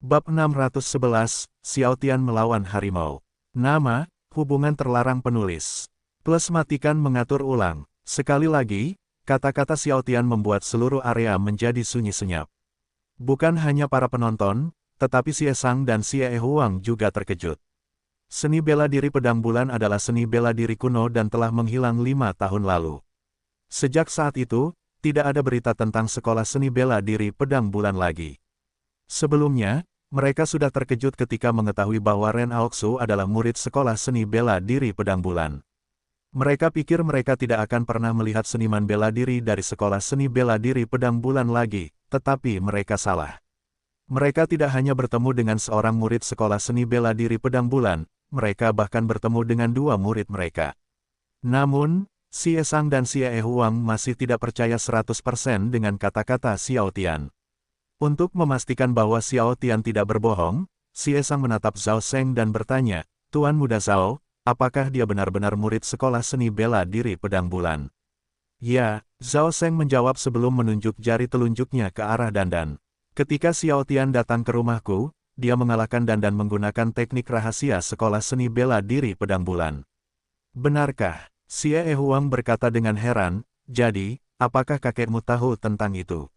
Bab 611, Xiao Tian melawan harimau. Nama, hubungan terlarang penulis. Plus matikan mengatur ulang. Sekali lagi, kata-kata Xiao Tian membuat seluruh area menjadi sunyi senyap. Bukan hanya para penonton, tetapi Xie Sang dan Xie Huang juga terkejut. Seni bela diri pedang bulan adalah seni bela diri kuno dan telah menghilang 5 tahun lalu. Sejak saat itu, tidak ada berita tentang sekolah seni bela diri pedang bulan lagi. Sebelumnya, mereka sudah terkejut ketika mengetahui bahwa Ren Aoxu adalah murid sekolah seni bela diri pedang bulan. Mereka pikir mereka tidak akan pernah melihat seniman bela diri dari sekolah seni bela diri pedang bulan lagi, tetapi mereka salah. Mereka tidak hanya bertemu dengan seorang murid sekolah seni bela diri pedang bulan, mereka bahkan bertemu dengan 2 murid mereka. Namun, Xie Sang dan Xie Huang masih tidak percaya 100% dengan kata-kata Xiao Tian. Untuk memastikan bahwa Xiao Tian tidak berbohong, Xie Sang menatap Zhao Seng dan bertanya, "Tuan Muda Zhao, apakah dia benar-benar murid sekolah seni bela diri pedang bulan?" "Ya," Zhao Seng menjawab sebelum menunjuk jari telunjuknya ke arah Dandan. "Ketika Xiao Tian datang ke rumahku, dia mengalahkan Dandan menggunakan teknik rahasia sekolah seni bela diri pedang bulan." "Benarkah?" Xie Huang berkata dengan heran, "Jadi, apakah kakekmu tahu tentang itu?"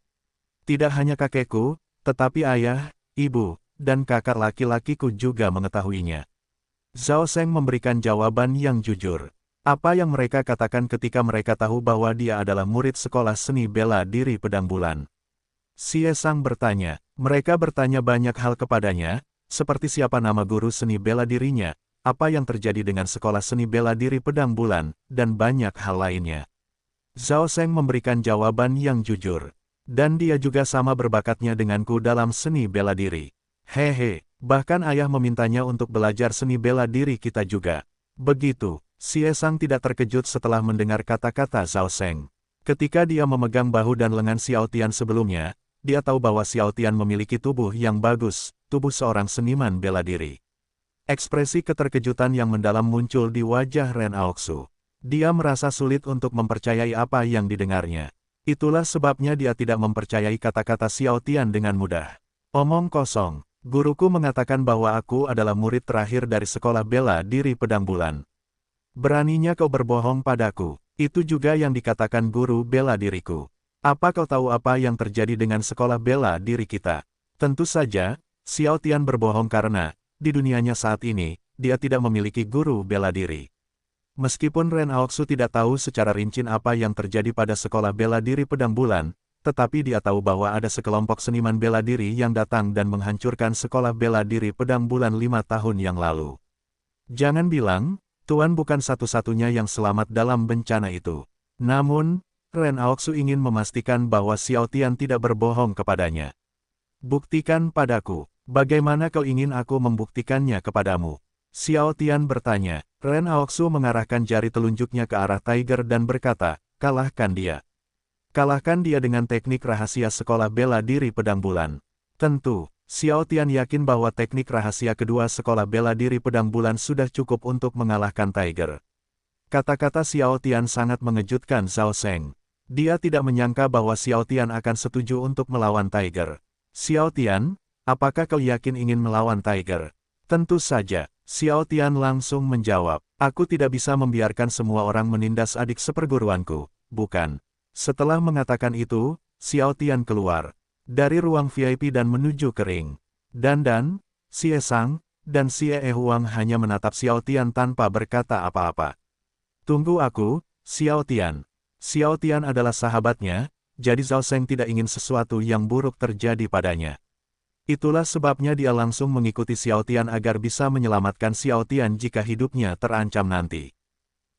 "Tidak hanya kakekku, tetapi ayah, ibu, dan kakak laki-lakiku juga mengetahuinya." Zhao Seng memberikan jawaban yang jujur. Apa yang mereka katakan ketika mereka tahu bahwa dia adalah murid sekolah seni bela diri pedang bulan? Xie Sang bertanya. Mereka bertanya banyak hal kepadanya, seperti siapa nama guru seni bela dirinya, apa yang terjadi dengan sekolah seni bela diri pedang bulan, dan banyak hal lainnya. Zhao Seng memberikan jawaban yang jujur. "Dan dia juga sama berbakatnya denganku dalam seni bela diri. Hehe, bahkan ayah memintanya untuk belajar seni bela diri kita juga." Begitu, Xie Sang tidak terkejut setelah mendengar kata-kata Zhao Seng. Ketika dia memegang bahu dan lengan Xiao Tian sebelumnya, dia tahu bahwa Xiao Tian memiliki tubuh yang bagus, tubuh seorang seniman bela diri. Ekspresi keterkejutan yang mendalam muncul di wajah Ren Aoxu. Dia merasa sulit untuk mempercayai apa yang didengarnya. Itulah sebabnya dia tidak mempercayai kata-kata Xiao Tian dengan mudah. "Omong kosong, guruku mengatakan bahwa aku adalah murid terakhir dari sekolah bela diri pedang bulan. Beraninya kau berbohong padaku." "Itu juga yang dikatakan guru bela diriku. Apa kau tahu apa yang terjadi dengan sekolah bela diri kita?" Tentu saja, Xiao Tian berbohong karena, di dunianya saat ini, dia tidak memiliki guru bela diri. Meskipun Ren Aoxu tidak tahu secara rinci apa yang terjadi pada sekolah bela diri pedang bulan, tetapi dia tahu bahwa ada sekelompok seniman bela diri yang datang dan menghancurkan sekolah bela diri pedang bulan 5 tahun yang lalu. Jangan bilang, Tuan bukan satu-satunya yang selamat dalam bencana itu. Namun, Ren Aoxu ingin memastikan bahwa Xiao Tian tidak berbohong kepadanya. "Buktikan padaku, bagaimana kau ingin aku membuktikannya kepadamu?" Xiao Tian bertanya. Ren Aoxu mengarahkan jari telunjuknya ke arah Tiger dan berkata, "Kalahkan dia. Kalahkan dia dengan teknik rahasia sekolah bela diri pedang bulan." Tentu, Xiao Tian yakin bahwa teknik rahasia kedua sekolah bela diri pedang bulan sudah cukup untuk mengalahkan Tiger. Kata-kata Xiao Tian sangat mengejutkan Zhao Seng. Dia tidak menyangka bahwa Xiao Tian akan setuju untuk melawan Tiger. "Xiao Tian, apakah kau yakin ingin melawan Tiger?" "Tentu saja." Xiao Tian langsung menjawab, "Aku tidak bisa membiarkan semua orang menindas adik seperguruanku, bukan." Setelah mengatakan itu, Xiao Tian keluar dari ruang VIP dan menuju ke ring. Dandan, Xie Sang, dan Xie Huang hanya menatap Xiao Tian tanpa berkata apa-apa. "Tunggu aku, Xiao Tian." Xiao Tian adalah sahabatnya, jadi Zhao Seng tidak ingin sesuatu yang buruk terjadi padanya. Itulah sebabnya dia langsung mengikuti Xiao Tian agar bisa menyelamatkan Xiao Tian jika hidupnya terancam nanti.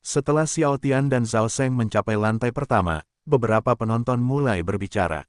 Setelah Xiao Tian dan Zhao Seng mencapai lantai pertama, beberapa penonton mulai berbicara.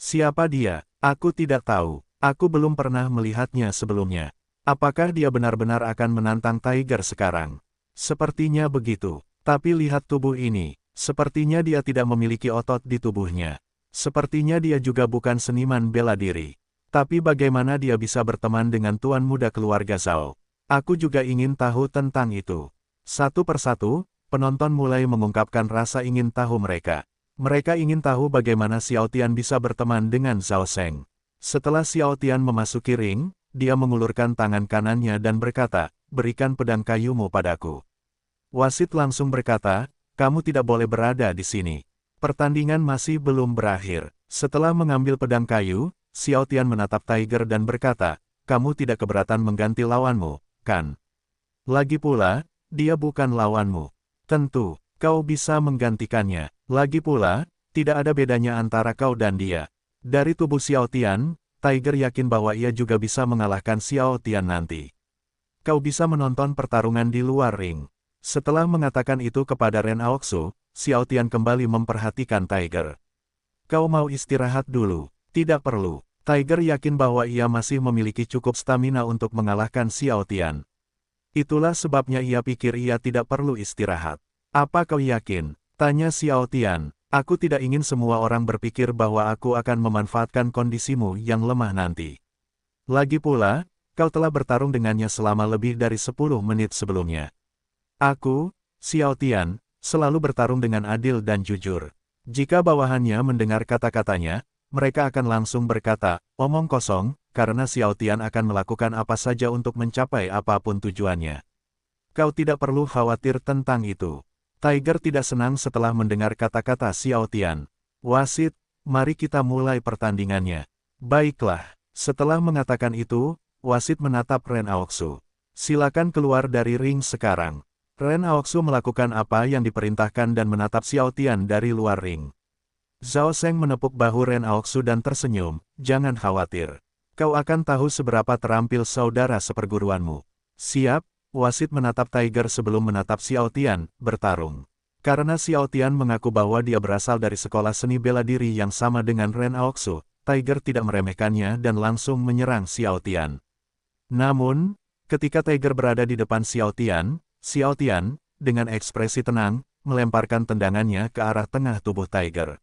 "Siapa dia? Aku tidak tahu. Aku belum pernah melihatnya sebelumnya. Apakah dia benar-benar akan menantang Tiger sekarang? Sepertinya begitu. Tapi lihat tubuh ini. Sepertinya dia tidak memiliki otot di tubuhnya. Sepertinya dia juga bukan seniman bela diri. Tapi bagaimana dia bisa berteman dengan tuan muda keluarga Zhao? Aku juga ingin tahu tentang itu." Satu persatu, penonton mulai mengungkapkan rasa ingin tahu mereka. Mereka ingin tahu bagaimana Xiao Tian bisa berteman dengan Zhao Seng. Setelah Xiao Tian memasuki ring, dia mengulurkan tangan kanannya dan berkata, berikan pedang kayumu padaku. Wasit langsung berkata, kamu tidak boleh berada di sini. Pertandingan masih belum berakhir. Setelah mengambil pedang kayu, Xiao Tian menatap Tiger dan berkata, kamu tidak keberatan mengganti lawanmu, kan? Lagi pula, dia bukan lawanmu. Tentu, kau bisa menggantikannya. Lagi pula, tidak ada bedanya antara kau dan dia. Dari tubuh Xiao Tian, Tiger yakin bahwa ia juga bisa mengalahkan Xiao Tian nanti. Kau bisa menonton pertarungan di luar ring. Setelah mengatakan itu kepada Ren Aoxu, Xiao Tian kembali memperhatikan Tiger. Kau mau istirahat dulu? Tidak perlu. Tiger yakin bahwa ia masih memiliki cukup stamina untuk mengalahkan Xiao Tian. Itulah sebabnya ia pikir ia tidak perlu istirahat. Apa kau yakin? Tanya Xiao Tian. Aku tidak ingin semua orang berpikir bahwa aku akan memanfaatkan kondisimu yang lemah nanti. Lagi pula, kau telah bertarung dengannya selama lebih dari 10 menit sebelumnya. Aku, Xiao Tian, selalu bertarung dengan adil dan jujur. Jika bawahannya mendengar kata-katanya, mereka akan langsung berkata, omong kosong, karena Xiao Tian akan melakukan apa saja untuk mencapai apapun tujuannya. Kau tidak perlu khawatir tentang itu. Tiger tidak senang setelah mendengar kata-kata Xiao Tian. Wasit, mari kita mulai pertandingannya. Baiklah. Setelah mengatakan itu, wasit menatap Ren Aoxu. Silakan keluar dari ring sekarang. Ren Aoxu melakukan apa yang diperintahkan dan menatap Xiao Tian dari luar ring. Zhao Sheng menepuk bahu Ren Aoxu dan tersenyum, jangan khawatir. Kau akan tahu seberapa terampil saudara seperguruanmu. Siap, wasit menatap Tiger sebelum menatap Xiao Tian, bertarung. Karena Xiao Tian mengaku bahwa dia berasal dari sekolah seni bela diri yang sama dengan Ren Aoxu, Tiger tidak meremehkannya dan langsung menyerang Xiao Tian. Namun, ketika Tiger berada di depan Xiao Tian, dengan ekspresi tenang, melemparkan tendangannya ke arah tengah tubuh Tiger.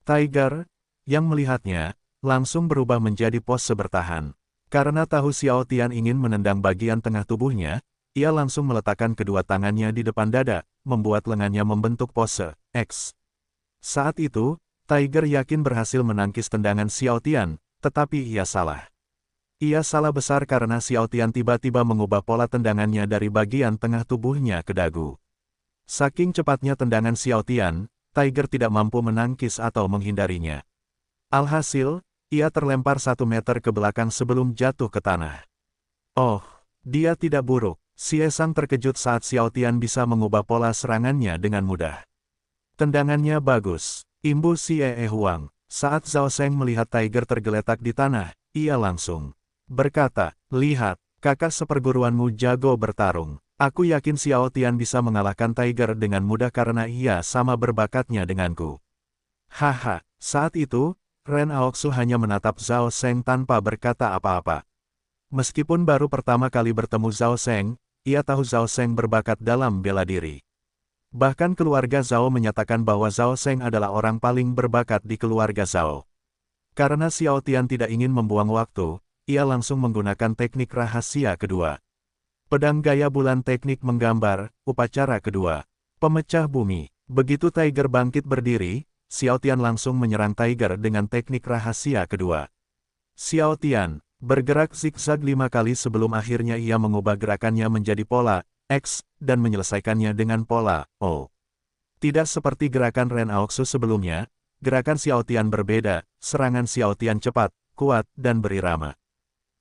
Tiger, yang melihatnya, langsung berubah menjadi pose bertahan. Karena tahu Xiao Tian ingin menendang bagian tengah tubuhnya, ia langsung meletakkan kedua tangannya di depan dada, membuat lengannya membentuk pose X. Saat itu, Tiger yakin berhasil menangkis tendangan Xiao Tian, tetapi ia salah. Ia salah besar karena Xiao Tian tiba-tiba mengubah pola tendangannya dari bagian tengah tubuhnya ke dagu. Saking cepatnya tendangan Xiao Tian, Tiger tidak mampu menangkis atau menghindarinya. Alhasil, ia terlempar 1 meter ke belakang sebelum jatuh ke tanah. Oh, dia tidak buruk. Xie Sang terkejut saat Xiao Tian bisa mengubah pola serangannya dengan mudah. Tendangannya bagus, imbuh Xie Huang. Saat Zhao Sheng melihat Tiger tergeletak di tanah, ia langsung berkata, lihat, kakak seperguruanmu jago bertarung. Aku yakin Xiao Tian bisa mengalahkan Tiger dengan mudah karena ia sama berbakatnya denganku. Haha, saat itu, Ren Aoxu hanya menatap Zhao Sheng tanpa berkata apa-apa. Meskipun baru pertama kali bertemu Zhao Sheng, ia tahu Zhao Sheng berbakat dalam bela diri. Bahkan keluarga Zhao menyatakan bahwa Zhao Sheng adalah orang paling berbakat di keluarga Zhao. Karena Xiao Tian tidak ingin membuang waktu, ia langsung menggunakan teknik rahasia kedua. Pedang gaya bulan teknik menggambar, upacara kedua. Pemecah bumi. Begitu Tiger bangkit berdiri, Xiao Tian langsung menyerang Tiger dengan teknik rahasia kedua. Xiao Tian bergerak zigzag 5 kali sebelum akhirnya ia mengubah gerakannya menjadi pola X dan menyelesaikannya dengan pola O. Tidak seperti gerakan Ren Aoxu sebelumnya, gerakan Xiao Tian berbeda, serangan Xiao Tian cepat, kuat, dan berirama.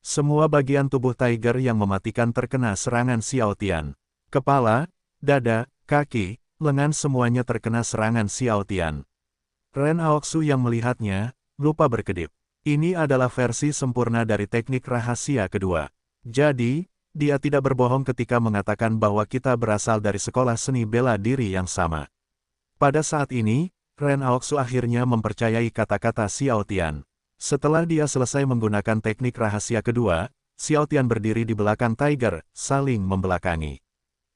Semua bagian tubuh Tiger yang mematikan terkena serangan Xiao Tian. Kepala, dada, kaki, lengan semuanya terkena serangan Xiao Tian. Ren Aoxu yang melihatnya, lupa berkedip. Ini adalah versi sempurna dari teknik rahasia kedua. Jadi, dia tidak berbohong ketika mengatakan bahwa kita berasal dari sekolah seni bela diri yang sama. Pada saat ini, Ren Aoxu akhirnya mempercayai kata-kata Xiao Tian. Setelah dia selesai menggunakan teknik rahasia kedua, Xiao Tian berdiri di belakang Tiger, saling membelakangi.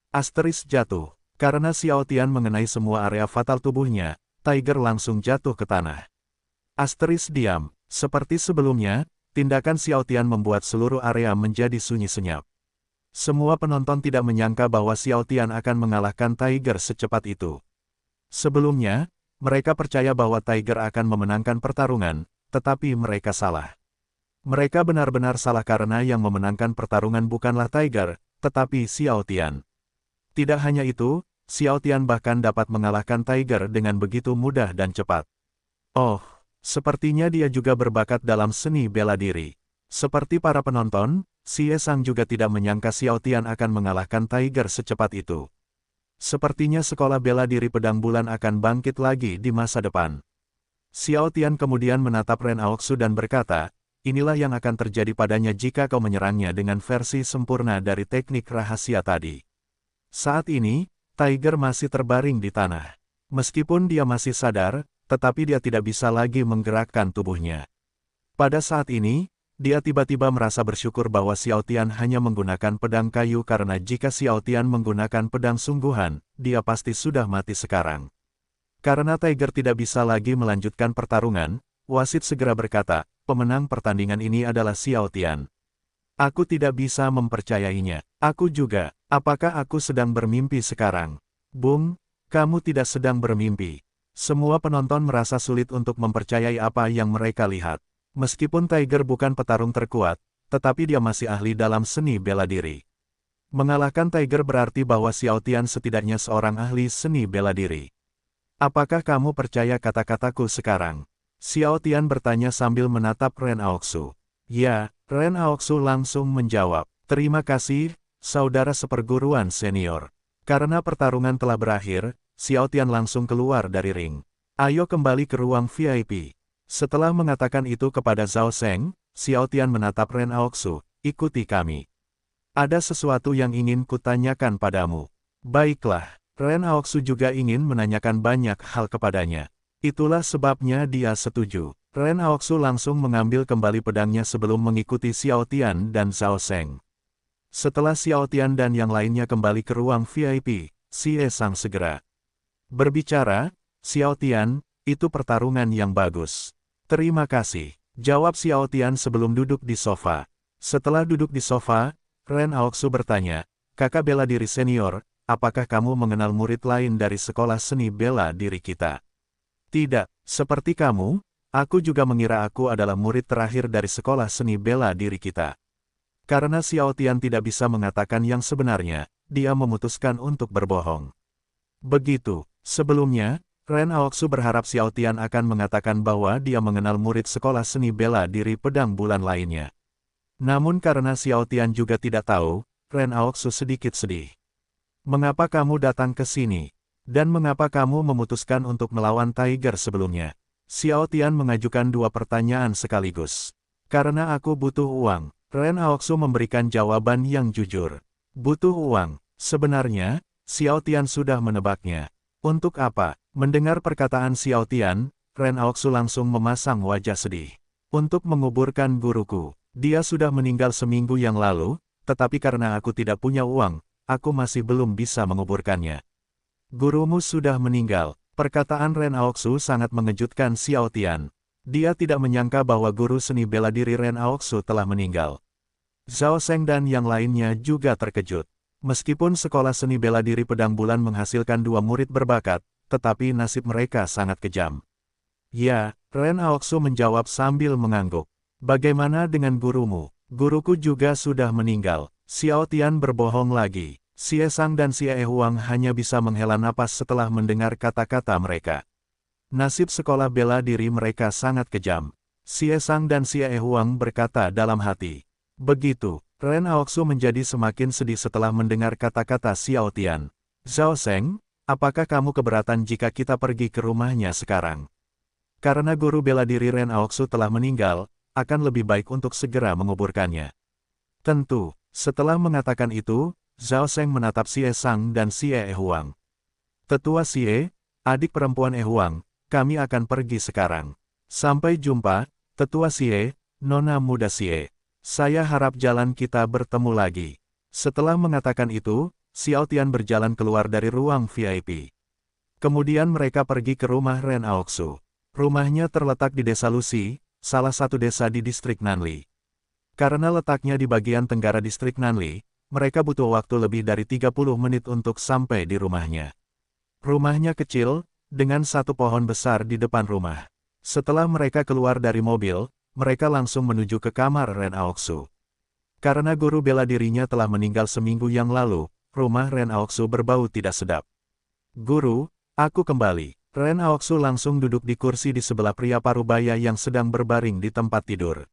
Asteris jatuh. Karena Xiao Tian mengenai semua area fatal tubuhnya, Tiger langsung jatuh ke tanah. Asteris diam. Seperti sebelumnya, tindakan Xiao Tian membuat seluruh area menjadi sunyi senyap. Semua penonton tidak menyangka bahwa Xiao Tian akan mengalahkan Tiger secepat itu. Sebelumnya, mereka percaya bahwa Tiger akan memenangkan pertarungan, tetapi mereka salah. Mereka benar-benar salah karena yang memenangkan pertarungan bukanlah Tiger, tetapi Xiao Tian. Tidak hanya itu, Xiao Tian bahkan dapat mengalahkan Tiger dengan begitu mudah dan cepat. Oh, sepertinya dia juga berbakat dalam seni bela diri. Seperti para penonton, Xie Sang juga tidak menyangka Xiao Tian akan mengalahkan Tiger secepat itu. Sepertinya sekolah bela diri pedang bulan akan bangkit lagi di masa depan. Xiao Tian kemudian menatap Ren Aoxu dan berkata, inilah yang akan terjadi padanya jika kau menyerangnya dengan versi sempurna dari teknik rahasia tadi. Saat ini, Tiger masih terbaring di tanah. Meskipun dia masih sadar, tetapi dia tidak bisa lagi menggerakkan tubuhnya. Pada saat ini, dia tiba-tiba merasa bersyukur bahwa Xiao Tian hanya menggunakan pedang kayu karena jika Xiao Tian menggunakan pedang sungguhan, dia pasti sudah mati sekarang. Karena Tiger tidak bisa lagi melanjutkan pertarungan, wasit segera berkata, pemenang pertandingan ini adalah Xiao Tian. Aku tidak bisa mempercayainya. Aku juga. Apakah aku sedang bermimpi sekarang? Bung, kamu tidak sedang bermimpi. Semua penonton merasa sulit untuk mempercayai apa yang mereka lihat. Meskipun Tiger bukan petarung terkuat, tetapi dia masih ahli dalam seni bela diri. Mengalahkan Tiger berarti bahwa Xiao Tian setidaknya seorang ahli seni bela diri. Apakah kamu percaya kata-kataku sekarang? Xiao Tian bertanya sambil menatap Ren Aoxu. Ya, Ren Aoxu langsung menjawab. Terima kasih, saudara seperguruan senior. Karena pertarungan telah berakhir, Xiao Tian langsung keluar dari ring. Ayo kembali ke ruang VIP. Setelah mengatakan itu kepada Zhao Seng, Xiao Tian menatap Ren Aoxu, ikuti kami. Ada sesuatu yang ingin kutanyakan padamu. Baiklah, Ren Aoxu juga ingin menanyakan banyak hal kepadanya. Itulah sebabnya dia setuju. Ren Aoxu langsung mengambil kembali pedangnya sebelum mengikuti Xiao Tian dan Zhao Seng. Setelah Xiao Tian dan yang lainnya kembali ke ruang VIP, Xie Sang segera berbicara, Xiao Tian, itu pertarungan yang bagus. Terima kasih, jawab Xiao Tian sebelum duduk di sofa. Setelah duduk di sofa, Ren Aoxu bertanya, kakak bela diri senior, apakah kamu mengenal murid lain dari sekolah seni bela diri kita? Tidak, seperti kamu, aku juga mengira aku adalah murid terakhir dari sekolah seni bela diri kita. Karena Xiao Tian tidak bisa mengatakan yang sebenarnya, dia memutuskan untuk berbohong. Begitu, sebelumnya, Ren Aoxu berharap Xiao Tian akan mengatakan bahwa dia mengenal murid sekolah seni bela diri pedang bulan lainnya. Namun karena Xiao Tian juga tidak tahu, Ren Aoxu sedikit sedih. Mengapa kamu datang ke sini? Dan mengapa kamu memutuskan untuk melawan Tiger sebelumnya? Xiao Tian mengajukan dua pertanyaan sekaligus. Karena aku butuh uang, Ren Aoxu memberikan jawaban yang jujur. Butuh uang, sebenarnya, Xiao Tian sudah menebaknya. Untuk apa? Mendengar perkataan Xiao Tian, Ren Aoxu langsung memasang wajah sedih. Untuk menguburkan guruku. Dia sudah meninggal seminggu yang lalu, tetapi karena aku tidak punya uang, aku masih belum bisa menguburkannya. Gurumu sudah meninggal. Perkataan Ren Aoxu sangat mengejutkan Xiao Tian. Dia tidak menyangka bahwa guru seni bela diri Ren Aoxu telah meninggal. Zhao Seng dan yang lainnya juga terkejut. Meskipun sekolah seni bela diri pedang bulan menghasilkan dua murid berbakat, tetapi nasib mereka sangat kejam. Ya, Ren Aoxu menjawab sambil mengangguk. Bagaimana dengan gurumu? Guruku juga sudah meninggal. Xiao Tian berbohong lagi. Xie Sang dan Xie Huang hanya bisa menghela napas setelah mendengar kata-kata mereka. Nasib sekolah bela diri mereka sangat kejam. Xie Sang dan Xie Huang berkata dalam hati. Begitu, Ren Aoxu menjadi semakin sedih setelah mendengar kata-kata Xiao Tian. Zhao Seng, apakah kamu keberatan jika kita pergi ke rumahnya sekarang? Karena guru bela diri Ren Aoxu telah meninggal, akan lebih baik untuk segera menguburkannya. Tentu, setelah mengatakan itu, Zhao Seng menatap Xie Sang dan Xie Huang. Tetua Xie, adik perempuan Huang, kami akan pergi sekarang. Sampai jumpa, Tetua Xie, Nona muda Xie. Saya harap jalan kita bertemu lagi. Setelah mengatakan itu, Xiao Tian berjalan keluar dari ruang VIP. Kemudian mereka pergi ke rumah Ren Aoxu. Rumahnya terletak di desa Luxi, salah satu desa di distrik Nanli. Karena letaknya di bagian tenggara distrik Nanli, mereka butuh waktu lebih dari 30 menit untuk sampai di rumahnya. Rumahnya kecil, dengan satu pohon besar di depan rumah. Setelah mereka keluar dari mobil, mereka langsung menuju ke kamar Ren Aoxu. Karena guru bela dirinya telah meninggal seminggu yang lalu, rumah Ren Aoxu berbau tidak sedap. Guru, aku kembali. Ren Aoxu langsung duduk di kursi di sebelah pria parubaya yang sedang berbaring di tempat tidur.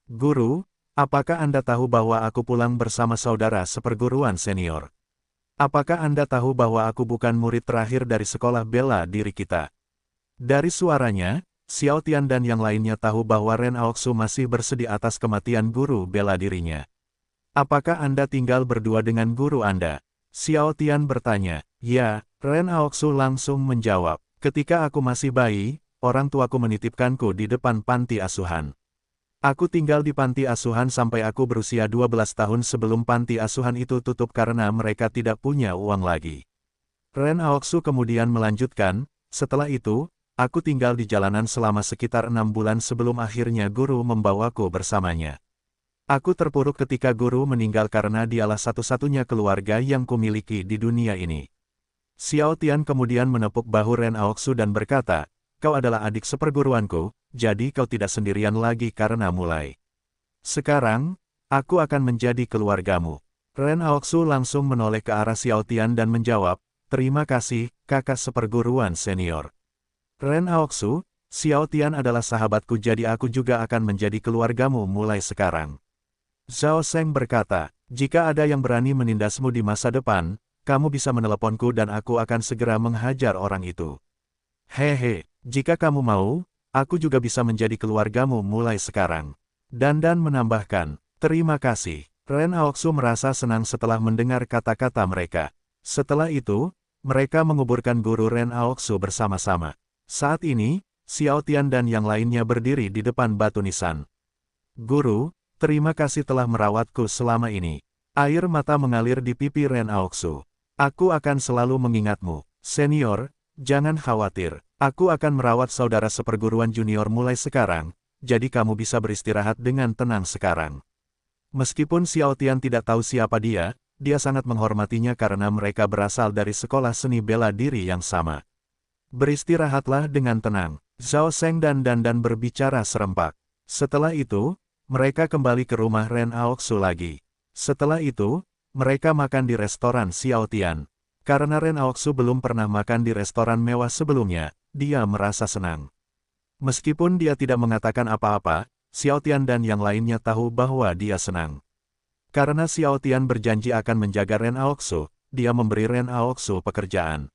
Guru, apakah Anda tahu bahwa aku pulang bersama saudara seperguruan senior? Apakah Anda tahu bahwa aku bukan murid terakhir dari sekolah bela diri kita? Dari suaranya, Xiao Tian dan yang lainnya tahu bahwa Ren Aoxu masih bersedih atas kematian guru bela dirinya. Apakah Anda tinggal berdua dengan guru Anda? Xiao Tian bertanya. Ya, Ren Aoxu langsung menjawab. Ketika aku masih bayi, orang tuaku menitipkanku di depan panti asuhan. Aku tinggal di panti asuhan sampai aku berusia 12 tahun sebelum panti asuhan itu tutup karena mereka tidak punya uang lagi. Ren Aoxu kemudian melanjutkan, setelah itu, aku tinggal di jalanan selama sekitar 6 bulan sebelum akhirnya guru membawaku bersamanya. Aku terpuruk ketika guru meninggal karena dialah satu-satunya keluarga yang kumiliki di dunia ini. Xiao Tian kemudian menepuk bahu Ren Aoxu dan berkata, kau adalah adik seperguruanku, jadi kau tidak sendirian lagi karena mulai sekarang, aku akan menjadi keluargamu. Ren Aoxu langsung menoleh ke arah Xiao Tian dan menjawab, terima kasih, kakak seperguruan senior. Ren Aoxu, Xiao Tian adalah sahabatku jadi aku juga akan menjadi keluargamu mulai sekarang. Zhao Seng berkata, jika ada yang berani menindasmu di masa depan, kamu bisa meneleponku dan aku akan segera menghajar orang itu. Hehe, jika kamu mau, aku juga bisa menjadi keluargamu mulai sekarang. Dan menambahkan, terima kasih. Ren Aoxu merasa senang setelah mendengar kata-kata mereka. Setelah itu, mereka menguburkan guru Ren Aoxu bersama-sama. Saat ini, Xiao Tian dan yang lainnya berdiri di depan batu nisan. Guru, terima kasih telah merawatku selama ini. Air mata mengalir di pipi Ren Aoxu. Aku akan selalu mengingatmu, senior. Jangan khawatir, aku akan merawat saudara seperguruan junior mulai sekarang, jadi kamu bisa beristirahat dengan tenang sekarang. Meskipun Xiao Tian tidak tahu siapa dia sangat menghormatinya karena mereka berasal dari sekolah seni bela diri yang sama. Beristirahatlah dengan tenang, Zhao Seng dan berbicara serempak. Setelah itu, mereka kembali ke rumah Ren Aoxu lagi. Setelah itu, mereka makan di restoran Xiao Tian. Karena Ren Aoxu belum pernah makan di restoran mewah sebelumnya, dia merasa senang. Meskipun dia tidak mengatakan apa-apa, Xiao Tian dan yang lainnya tahu bahwa dia senang. Karena Xiao Tian berjanji akan menjaga Ren Aoxu, dia memberi Ren Aoxu pekerjaan.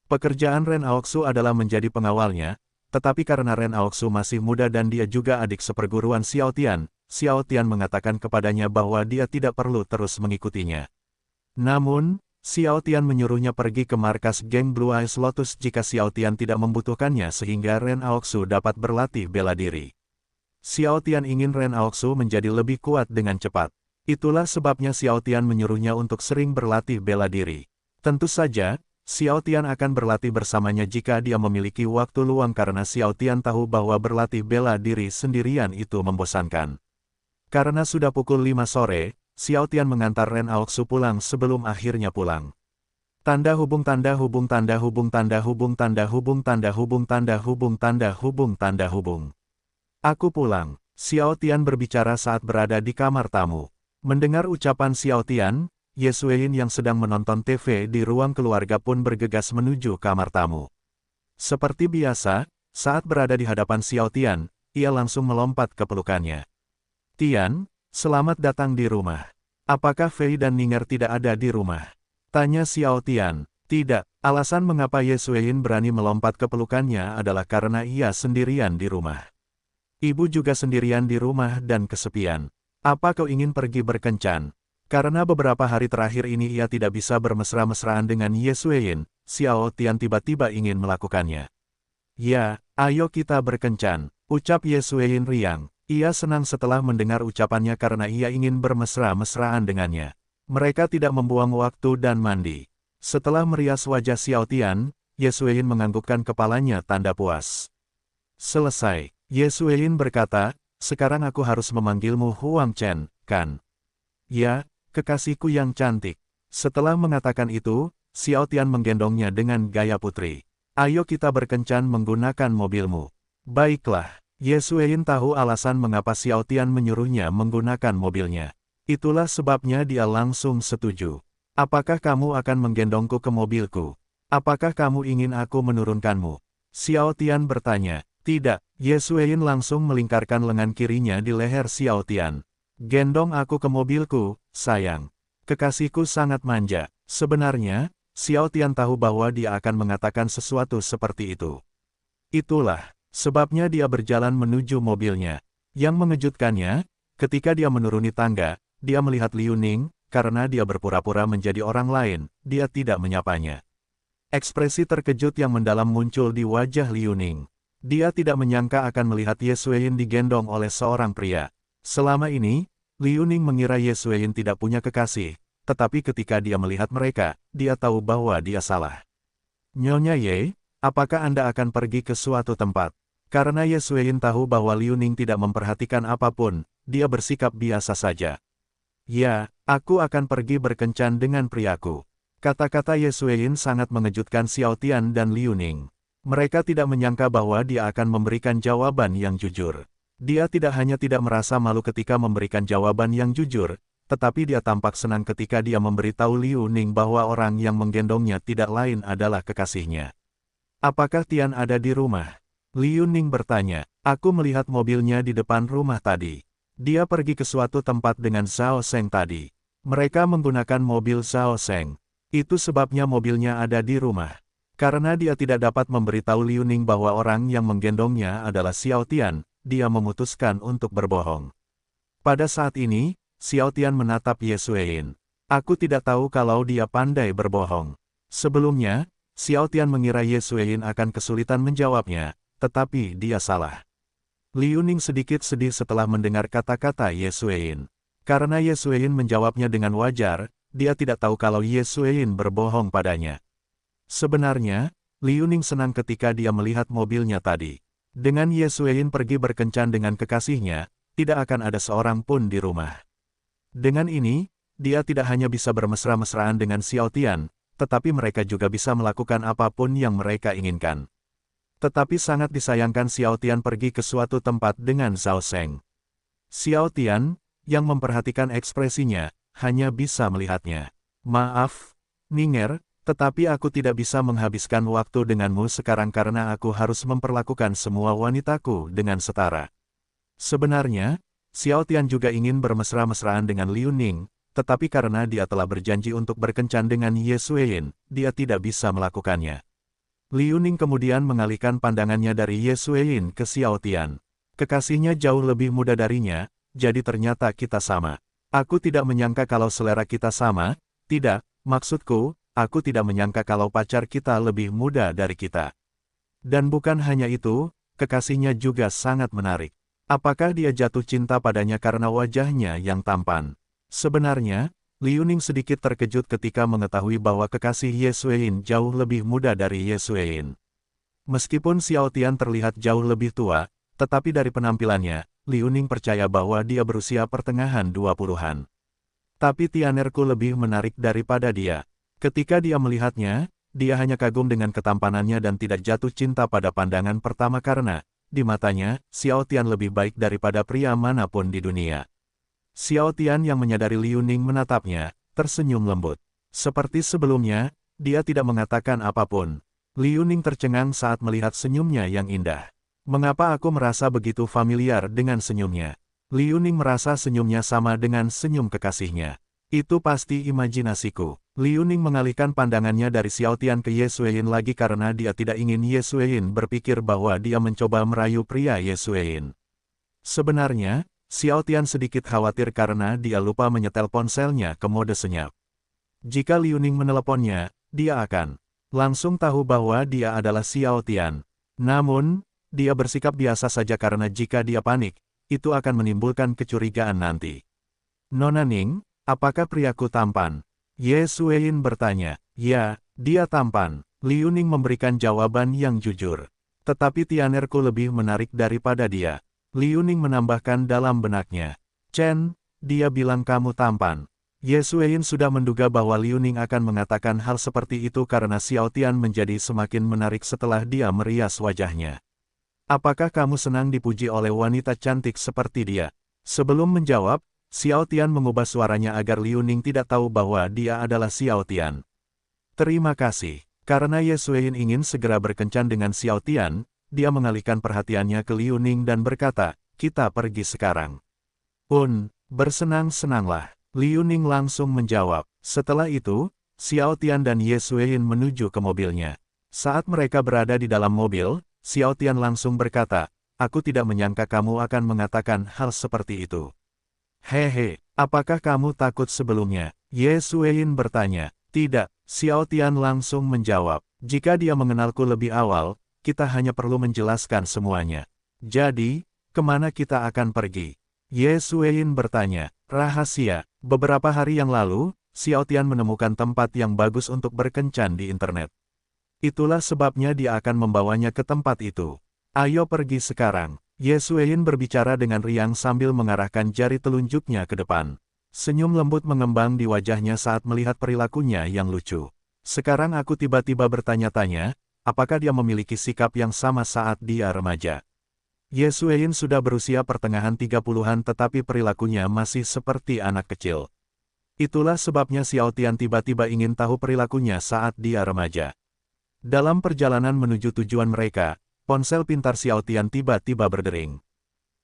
Pekerjaan Ren Aoxu adalah menjadi pengawalnya, tetapi karena Ren Aoxu masih muda dan dia juga adik seperguruan Xiao Tian mengatakan kepadanya bahwa dia tidak perlu terus mengikutinya. Namun, Xiao Tian menyuruhnya pergi ke markas geng Blue Eyes Lotus jika Xiao Tian tidak membutuhkannya sehingga Ren Aoxu dapat berlatih bela diri. Xiao Tian ingin Ren Aoxu menjadi lebih kuat dengan cepat. Itulah sebabnya Xiao Tian menyuruhnya untuk sering berlatih bela diri. Tentu saja, Xiao Tian akan berlatih bersamanya jika dia memiliki waktu luang karena Xiao Tian tahu bahwa berlatih bela diri sendirian itu membosankan. Karena sudah pukul 5 sore, Xiao Tian mengantar Ren Aoxu pulang sebelum akhirnya pulang. Tanda hubung tanda hubung tanda hubung tanda hubung tanda hubung tanda hubung tanda hubung tanda hubung tanda hubung. Aku pulang, Xiao Tian berbicara saat berada di kamar tamu. Mendengar ucapan Xiao Tian, Ye Xueyin yang sedang menonton TV di ruang keluarga pun bergegas menuju kamar tamu. Seperti biasa, saat berada di hadapan Xiao Tian, ia langsung melompat ke pelukannya. Tian, selamat datang di rumah. Apakah Fei dan Ninger tidak ada di rumah? Tanya Xiao Tian. Tidak, alasan mengapa Ye Xueyin berani melompat ke pelukannya adalah karena ia sendirian di rumah. Ibu juga sendirian di rumah dan kesepian. Apa kau ingin pergi berkencan? Karena beberapa hari terakhir ini ia tidak bisa bermesra-mesraan dengan Ye Xueyin, Xiao Tian tiba-tiba ingin melakukannya. Ya, ayo kita berkencan, ucap Ye Xueyin riang. Ia senang setelah mendengar ucapannya karena ia ingin bermesra-mesraan dengannya. Mereka tidak membuang waktu dan mandi. Setelah merias wajah Xiao Tian, Ye Xueyin menganggukkan kepalanya tanda puas. Selesai, Ye Xueyin berkata, sekarang aku harus memanggilmu Huang Chen, kan? Ya, kekasihku yang cantik. Setelah mengatakan itu, Xiao Tian menggendongnya dengan gaya putri. Ayo kita berkencan menggunakan mobilmu. Baiklah. Ye Xueyin tahu alasan mengapa Xiao Tian menyuruhnya menggunakan mobilnya. Itulah sebabnya dia langsung setuju. Apakah kamu akan menggendongku ke mobilku? Apakah kamu ingin aku menurunkanmu? Xiao Tian bertanya. Tidak, Ye Xueyin langsung melingkarkan lengan kirinya di leher Xiao Tian. Gendong aku ke mobilku, sayang. Kekasihku sangat manja. Sebenarnya, Xiao Tian tahu bahwa dia akan mengatakan sesuatu seperti itu. Itulah sebabnya dia berjalan menuju mobilnya. Yang mengejutkannya, ketika dia menuruni tangga, dia melihat Liu Ning, karena dia berpura-pura menjadi orang lain, dia tidak menyapanya. Ekspresi terkejut yang mendalam muncul di wajah Liu Ning. Dia tidak menyangka akan melihat Ye Xueyin digendong oleh seorang pria. Selama ini, Liu Ning mengira Ye Xueyin tidak punya kekasih, tetapi ketika dia melihat mereka, dia tahu bahwa dia salah. Nyonya Ye, apakah Anda akan pergi ke suatu tempat? Karena Ye Xueyin tahu bahwa Liu Ning tidak memperhatikan apapun, dia bersikap biasa saja. Ya, aku akan pergi berkencan dengan priaku. Kata-kata Ye Xueyin sangat mengejutkan Xiao Tian dan Liu Ning. Mereka tidak menyangka bahwa dia akan memberikan jawaban yang jujur. Dia tidak hanya tidak merasa malu ketika memberikan jawaban yang jujur, tetapi dia tampak senang ketika dia memberitahu Liu Ning bahwa orang yang menggendongnya tidak lain adalah kekasihnya. Apakah Tian ada di rumah? Liu Ning bertanya. Aku melihat mobilnya di depan rumah tadi. Dia pergi ke suatu tempat dengan Zhao Sheng tadi. Mereka menggunakan mobil Zhao Sheng. Itu sebabnya mobilnya ada di rumah. Karena dia tidak dapat memberitahu Liu Ning bahwa orang yang menggendongnya adalah Xiao Tian, dia memutuskan untuk berbohong. Pada saat ini, Xiao Tian menatap Ye Xueyin. Aku tidak tahu kalau dia pandai berbohong. Sebelumnya, Xiao Tian mengira Ye Xueyin akan kesulitan menjawabnya, tetapi dia salah. Liu Ning sedikit sedih setelah mendengar kata-kata Ye Xueyin. Karena Ye Xueyin menjawabnya dengan wajar, dia tidak tahu kalau Ye Xueyin berbohong padanya. Sebenarnya, Liu Ning senang ketika dia melihat mobilnya tadi. Dengan Ye Xueyin pergi berkencan dengan kekasihnya, tidak akan ada seorang pun di rumah. Dengan ini, dia tidak hanya bisa bermesra-mesraan dengan Xiao Tian, tetapi mereka juga bisa melakukan apapun yang mereka inginkan. Tetapi sangat disayangkan Xiao Tian pergi ke suatu tempat dengan Zhao Sheng. Xiao Tian, yang memperhatikan ekspresinya, hanya bisa melihatnya. Maaf, Ninger, tetapi aku tidak bisa menghabiskan waktu denganmu sekarang karena aku harus memperlakukan semua wanitaku dengan setara. Sebenarnya, Xiao Tian juga ingin bermesra-mesraan dengan Liu Ning, tetapi karena dia telah berjanji untuk berkencan dengan Ye Xueyin, dia tidak bisa melakukannya. Liu Ning kemudian mengalihkan pandangannya dari Ye Xueyin ke Xiao Tian. Kekasihnya jauh lebih muda darinya, jadi ternyata kita sama. Aku tidak menyangka kalau selera kita sama, tidak, maksudku, aku tidak menyangka kalau pacar kita lebih muda dari kita. Dan bukan hanya itu, kekasihnya juga sangat menarik. Apakah dia jatuh cinta padanya karena wajahnya yang tampan? Sebenarnya, Liu Ning sedikit terkejut ketika mengetahui bahwa kekasih Ye Xueyin jauh lebih muda dari Ye Xueyin. Meskipun Xiao Tian terlihat jauh lebih tua, tetapi dari penampilannya, Liu Ning percaya bahwa dia berusia pertengahan 20-an. Tapi Tianerku lebih menarik daripada dia. Ketika dia melihatnya, dia hanya kagum dengan ketampanannya dan tidak jatuh cinta pada pandangan pertama karena, di matanya, Xiao Tian lebih baik daripada pria manapun di dunia. Xiao Tian yang menyadari Liu Ning menatapnya, tersenyum lembut. Seperti sebelumnya, dia tidak mengatakan apapun. Liu Ning tercengang saat melihat senyumnya yang indah. Mengapa aku merasa begitu familiar dengan senyumnya? Liu Ning merasa senyumnya sama dengan senyum kekasihnya. Itu pasti imajinasiku. Liu Ning mengalihkan pandangannya dari Xiao Tian ke Ye Xueyin lagi karena dia tidak ingin Ye Xueyin berpikir bahwa dia mencoba merayu pria Ye Xueyin. Sebenarnya, Xiao Tian sedikit khawatir karena dia lupa menyetel ponselnya ke mode senyap. Jika Liu Ning meneleponnya, dia akan langsung tahu bahwa dia adalah Xiao Tian. Namun, dia bersikap biasa saja karena jika dia panik, itu akan menimbulkan kecurigaan nanti. Nona Ning, apakah priaku tampan? Ye Xueyin bertanya. Ya, dia tampan. Liu Ning memberikan jawaban yang jujur. Tetapi Tianerku lebih menarik daripada dia. Liu Ning menambahkan dalam benaknya. Chen, dia bilang kamu tampan. Ye Xueyin sudah menduga bahwa Liu Ning akan mengatakan hal seperti itu karena Xiao Tian menjadi semakin menarik setelah dia merias wajahnya. Apakah kamu senang dipuji oleh wanita cantik seperti dia? Sebelum menjawab, Xiao Tian mengubah suaranya agar Liu Ning tidak tahu bahwa dia adalah Xiao Tian. Terima kasih. Karena Ye Xueyin ingin segera berkencan dengan Xiao Tian, dia mengalihkan perhatiannya ke Liu Ning dan berkata, kita pergi sekarang. Bersenang-senanglah. Liu Ning langsung menjawab. Setelah itu, Xiao Tian dan Ye Xueyin menuju ke mobilnya. Saat mereka berada di dalam mobil, Xiao Tian langsung berkata, aku tidak menyangka kamu akan mengatakan hal seperti itu. Hehe, apakah kamu takut sebelumnya? Ye Xueyin bertanya. Tidak, Xiao Tian langsung menjawab. Jika dia mengenalku lebih awal, kita hanya perlu menjelaskan semuanya. Jadi, kemana kita akan pergi? Ye Xueyin bertanya. Rahasia, beberapa hari yang lalu, Xiao Tian menemukan tempat yang bagus untuk berkencan di internet. Itulah sebabnya dia akan membawanya ke tempat itu. Ayo pergi sekarang. Ye Xueyin berbicara dengan riang sambil mengarahkan jari telunjuknya ke depan. Senyum lembut mengembang di wajahnya saat melihat perilakunya yang lucu. Sekarang aku tiba-tiba bertanya-tanya, apakah dia memiliki sikap yang sama saat dia remaja? Ye Xueyin sudah berusia pertengahan 30-an tetapi perilakunya masih seperti anak kecil. Itulah sebabnya Xiao Tian tiba-tiba ingin tahu perilakunya saat dia remaja. Dalam perjalanan menuju tujuan mereka, ponsel pintar Xiao Tian tiba-tiba berdering.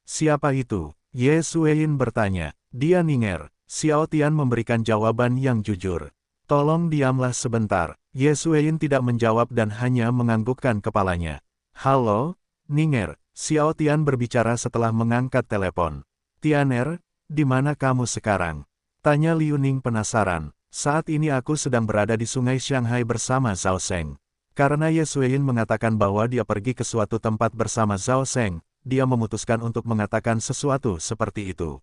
Siapa itu? Ye Xueyin bertanya. Dia Ninger. Xiao Tian memberikan jawaban yang jujur. Tolong diamlah sebentar. Ye Xueyin tidak menjawab dan hanya menganggukkan kepalanya. Halo, Ninger. Xiao Tian berbicara setelah mengangkat telepon. Tianer, di mana kamu sekarang? Tanya Liu Ning penasaran. Saat ini aku sedang berada di sungai Shanghai bersama Zhao Sheng. Karena Ye Xueyin mengatakan bahwa dia pergi ke suatu tempat bersama Zhao Sheng, dia memutuskan untuk mengatakan sesuatu seperti itu.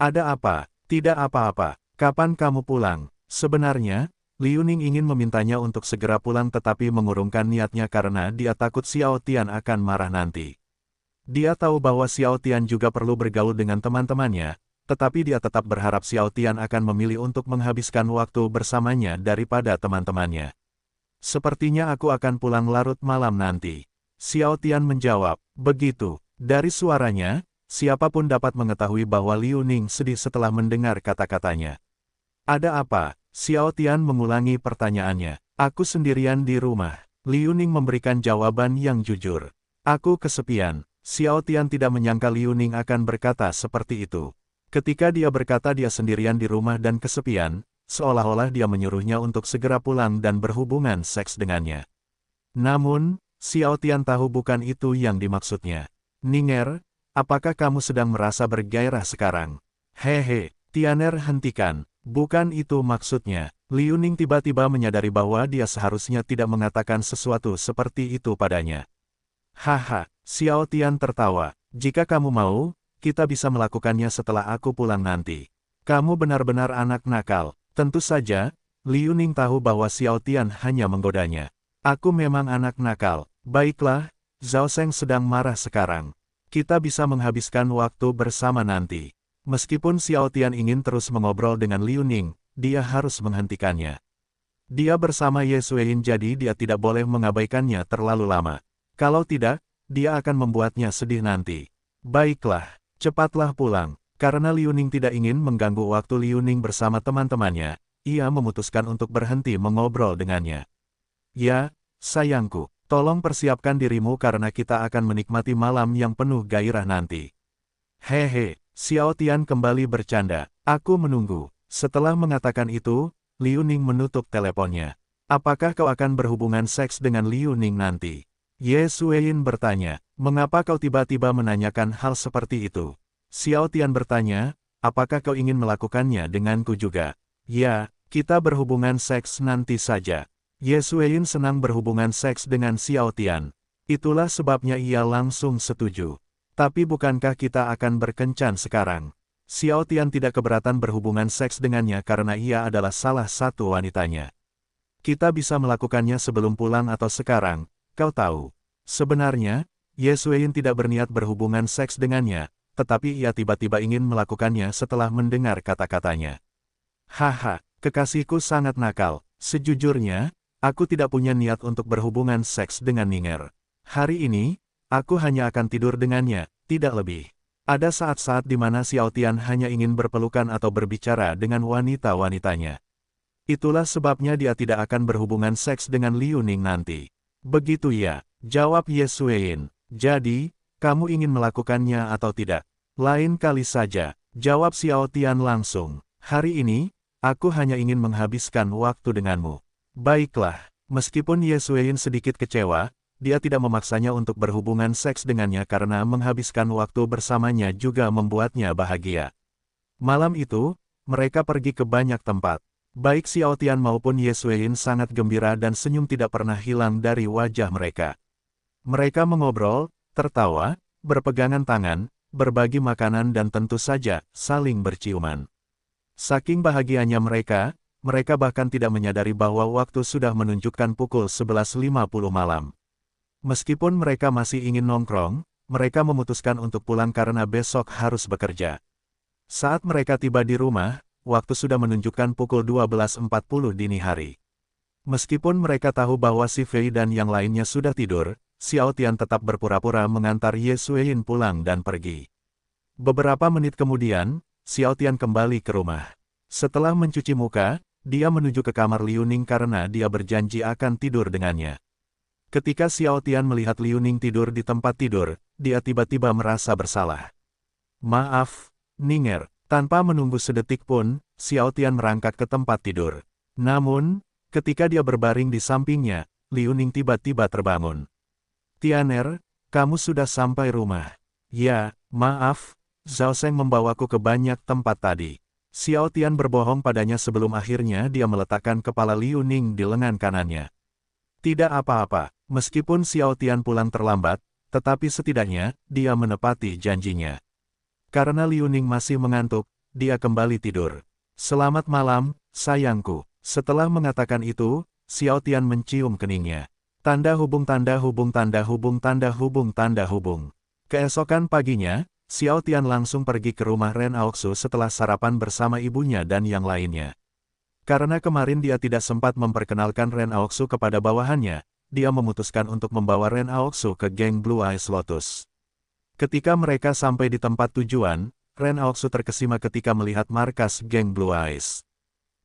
Ada apa? Tidak apa-apa. Kapan kamu pulang? Sebenarnya, Liu Ning ingin memintanya untuk segera pulang tetapi mengurungkan niatnya karena dia takut Xiao Tian akan marah nanti. Dia tahu bahwa Xiao Tian juga perlu bergaul dengan teman-temannya, tetapi dia tetap berharap Xiao Tian akan memilih untuk menghabiskan waktu bersamanya daripada teman-temannya. Sepertinya aku akan pulang larut malam nanti. Xiao Tian menjawab. Begitu. Dari suaranya, siapapun dapat mengetahui bahwa Liu Ning sedih setelah mendengar kata-katanya. Ada apa? Xiao Tian mengulangi pertanyaannya. Aku sendirian di rumah. Liu Ning memberikan jawaban yang jujur. Aku kesepian. Xiao Tian tidak menyangka Liu Ning akan berkata seperti itu. Ketika dia berkata dia sendirian di rumah dan kesepian, seolah-olah dia menyuruhnya untuk segera pulang dan berhubungan seks dengannya. Namun, Xiao Tian tahu bukan itu yang dimaksudnya. Ninger, apakah kamu sedang merasa bergairah sekarang? Hehe, Tianer hentikan. Bukan itu maksudnya. Liu Ning tiba-tiba menyadari bahwa dia seharusnya tidak mengatakan sesuatu seperti itu padanya. Haha, Xiao Tian tertawa. Jika kamu mau, kita bisa melakukannya setelah aku pulang nanti. Kamu benar-benar anak nakal. Tentu saja, Liu Ning tahu bahwa Xiao Tian hanya menggodanya. Aku memang anak nakal. Baiklah, Zhao Sheng sedang marah sekarang. Kita bisa menghabiskan waktu bersama nanti. Meskipun Xiao Tian ingin terus mengobrol dengan Liu Ning, dia harus menghentikannya. Dia bersama Ye Xueyin jadi dia tidak boleh mengabaikannya terlalu lama. Kalau tidak, dia akan membuatnya sedih nanti. Baiklah, cepatlah pulang. Karena Liu Ning tidak ingin mengganggu waktu Liu Ning bersama teman-temannya, ia memutuskan untuk berhenti mengobrol dengannya. Ya, sayangku, tolong persiapkan dirimu karena kita akan menikmati malam yang penuh gairah nanti. Hehe, Xiao Tian kembali bercanda. Aku menunggu. Setelah mengatakan itu, Liu Ning menutup teleponnya. Apakah kau akan berhubungan seks dengan Liu Ning nanti? Ye Xueyin bertanya, mengapa kau tiba-tiba menanyakan hal seperti itu? Xiao Tian bertanya, apakah kau ingin melakukannya denganku juga? Ya, kita berhubungan seks nanti saja. Ye Xueyin senang berhubungan seks dengan Xiao Tian. Itulah sebabnya ia langsung setuju. Tapi bukankah kita akan berkencan sekarang? Xiao Tian tidak keberatan berhubungan seks dengannya karena ia adalah salah satu wanitanya. Kita bisa melakukannya sebelum pulang atau sekarang, kau tahu. Sebenarnya, Ye Xueyin tidak berniat berhubungan seks dengannya, tetapi ia tiba-tiba ingin melakukannya setelah mendengar kata-katanya. Haha, kekasihku sangat nakal. Sejujurnya, aku tidak punya niat untuk berhubungan seks dengan Ninger. Hari ini, aku hanya akan tidur dengannya, tidak lebih. Ada saat-saat di mana Xiao Tian hanya ingin berpelukan atau berbicara dengan wanita-wanitanya. Itulah sebabnya dia tidak akan berhubungan seks dengan Liu Ning nanti. Begitu ya, jawab Ye Xueyin. Jadi, kamu ingin melakukannya atau tidak? Lain kali saja, jawab Xiao Tian langsung. Hari ini, aku hanya ingin menghabiskan waktu denganmu. Baiklah, meskipun Ye Xueyin sedikit kecewa, dia tidak memaksanya untuk berhubungan seks dengannya karena menghabiskan waktu bersamanya juga membuatnya bahagia. Malam itu, mereka pergi ke banyak tempat. Baik Xiao Tian maupun Ye Xueyin sangat gembira dan senyum tidak pernah hilang dari wajah mereka. Mereka mengobrol, tertawa, berpegangan tangan, berbagi makanan dan tentu saja, saling berciuman. Saking bahagianya mereka bahkan tidak menyadari bahwa waktu sudah menunjukkan pukul 11.50 malam. Meskipun mereka masih ingin nongkrong, mereka memutuskan untuk pulang karena besok harus bekerja. Saat mereka tiba di rumah, waktu sudah menunjukkan pukul 12.40 dini hari. Meskipun mereka tahu bahwa si Fei dan yang lainnya sudah tidur, Xiao Tian tetap berpura-pura mengantar Ye Xueyin pulang dan pergi. Beberapa menit kemudian, Xiao Tian kembali ke rumah. Setelah mencuci muka, dia menuju ke kamar Liu Ning karena dia berjanji akan tidur dengannya. Ketika Xiao Tian melihat Liu Ning tidur di tempat tidur, dia tiba-tiba merasa bersalah. Maaf, Ninger. Tanpa menunggu sedetik pun, Xiao Tian merangkak ke tempat tidur. Namun, ketika dia berbaring di sampingnya, Liu Ning tiba-tiba terbangun. Tianer, kamu sudah sampai rumah. Ya, maaf, Zhao Sheng membawaku ke banyak tempat tadi. Xiao Tian berbohong padanya sebelum akhirnya dia meletakkan kepala Liu Ning di lengan kanannya. Tidak apa-apa, meskipun Xiao Tian pulang terlambat, tetapi setidaknya, dia menepati janjinya. Karena Liu Ning masih mengantuk, dia kembali tidur. Selamat malam, sayangku. Setelah mengatakan itu, Xiao Tian mencium keningnya. Tanda hubung tanda hubung tanda hubung tanda hubung tanda hubung. Keesokan paginya, Xiao Tian langsung pergi ke rumah Ren Aoxu setelah sarapan bersama ibunya dan yang lainnya. Karena kemarin dia tidak sempat memperkenalkan Ren Aoxu kepada bawahannya, dia memutuskan untuk membawa Ren Aoxu ke geng Blue Eyes Lotus. Ketika mereka sampai di tempat tujuan, Ren Aoxu terkesima ketika melihat markas geng Blue Eyes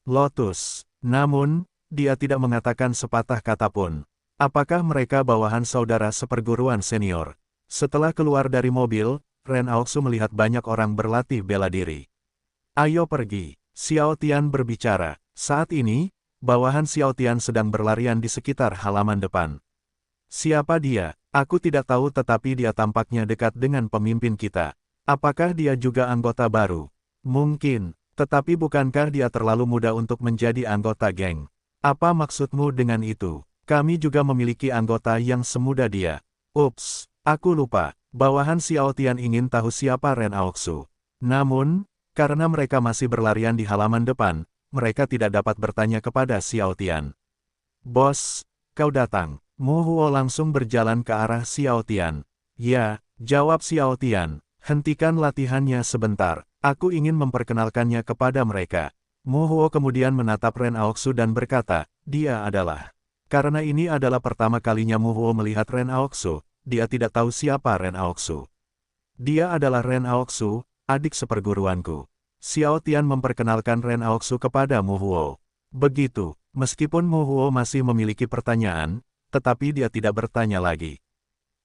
Lotus. Namun, dia tidak mengatakan sepatah kata pun. Apakah mereka bawahan saudara seperguruan senior? Setelah keluar dari mobil, Ren Aoxu melihat banyak orang berlatih bela diri. Ayo pergi, Xiao Tian berbicara. Saat ini, bawahan Xiao Tian sedang berlarian di sekitar halaman depan. Siapa dia? Aku tidak tahu tetapi dia tampaknya dekat dengan pemimpin kita. Apakah dia juga anggota baru? Mungkin, tetapi bukankah dia terlalu muda untuk menjadi anggota geng? Apa maksudmu dengan itu? Kami juga memiliki anggota yang semuda dia. Ups, aku lupa. Bawahan Xiao Tian ingin tahu siapa Ren Aoxu. Namun, karena mereka masih berlarian di halaman depan, mereka tidak dapat bertanya kepada Xiao Tian. Bos, kau datang. Mu Huo langsung berjalan ke arah Xiao Tian. Ya, jawab Xiao Tian. Hentikan latihannya sebentar. Aku ingin memperkenalkannya kepada mereka. Mu Huo kemudian menatap Ren Aoxu dan berkata, dia adalah. Karena ini adalah pertama kalinya Mu Huo melihat Ren Aoxu, dia tidak tahu siapa Ren Aoxu. Dia adalah Ren Aoxu, adik seperguruanku. Xiao Tian memperkenalkan Ren Aoxu kepada Mu Huo. Begitu, meskipun Mu Huo masih memiliki pertanyaan, tetapi dia tidak bertanya lagi.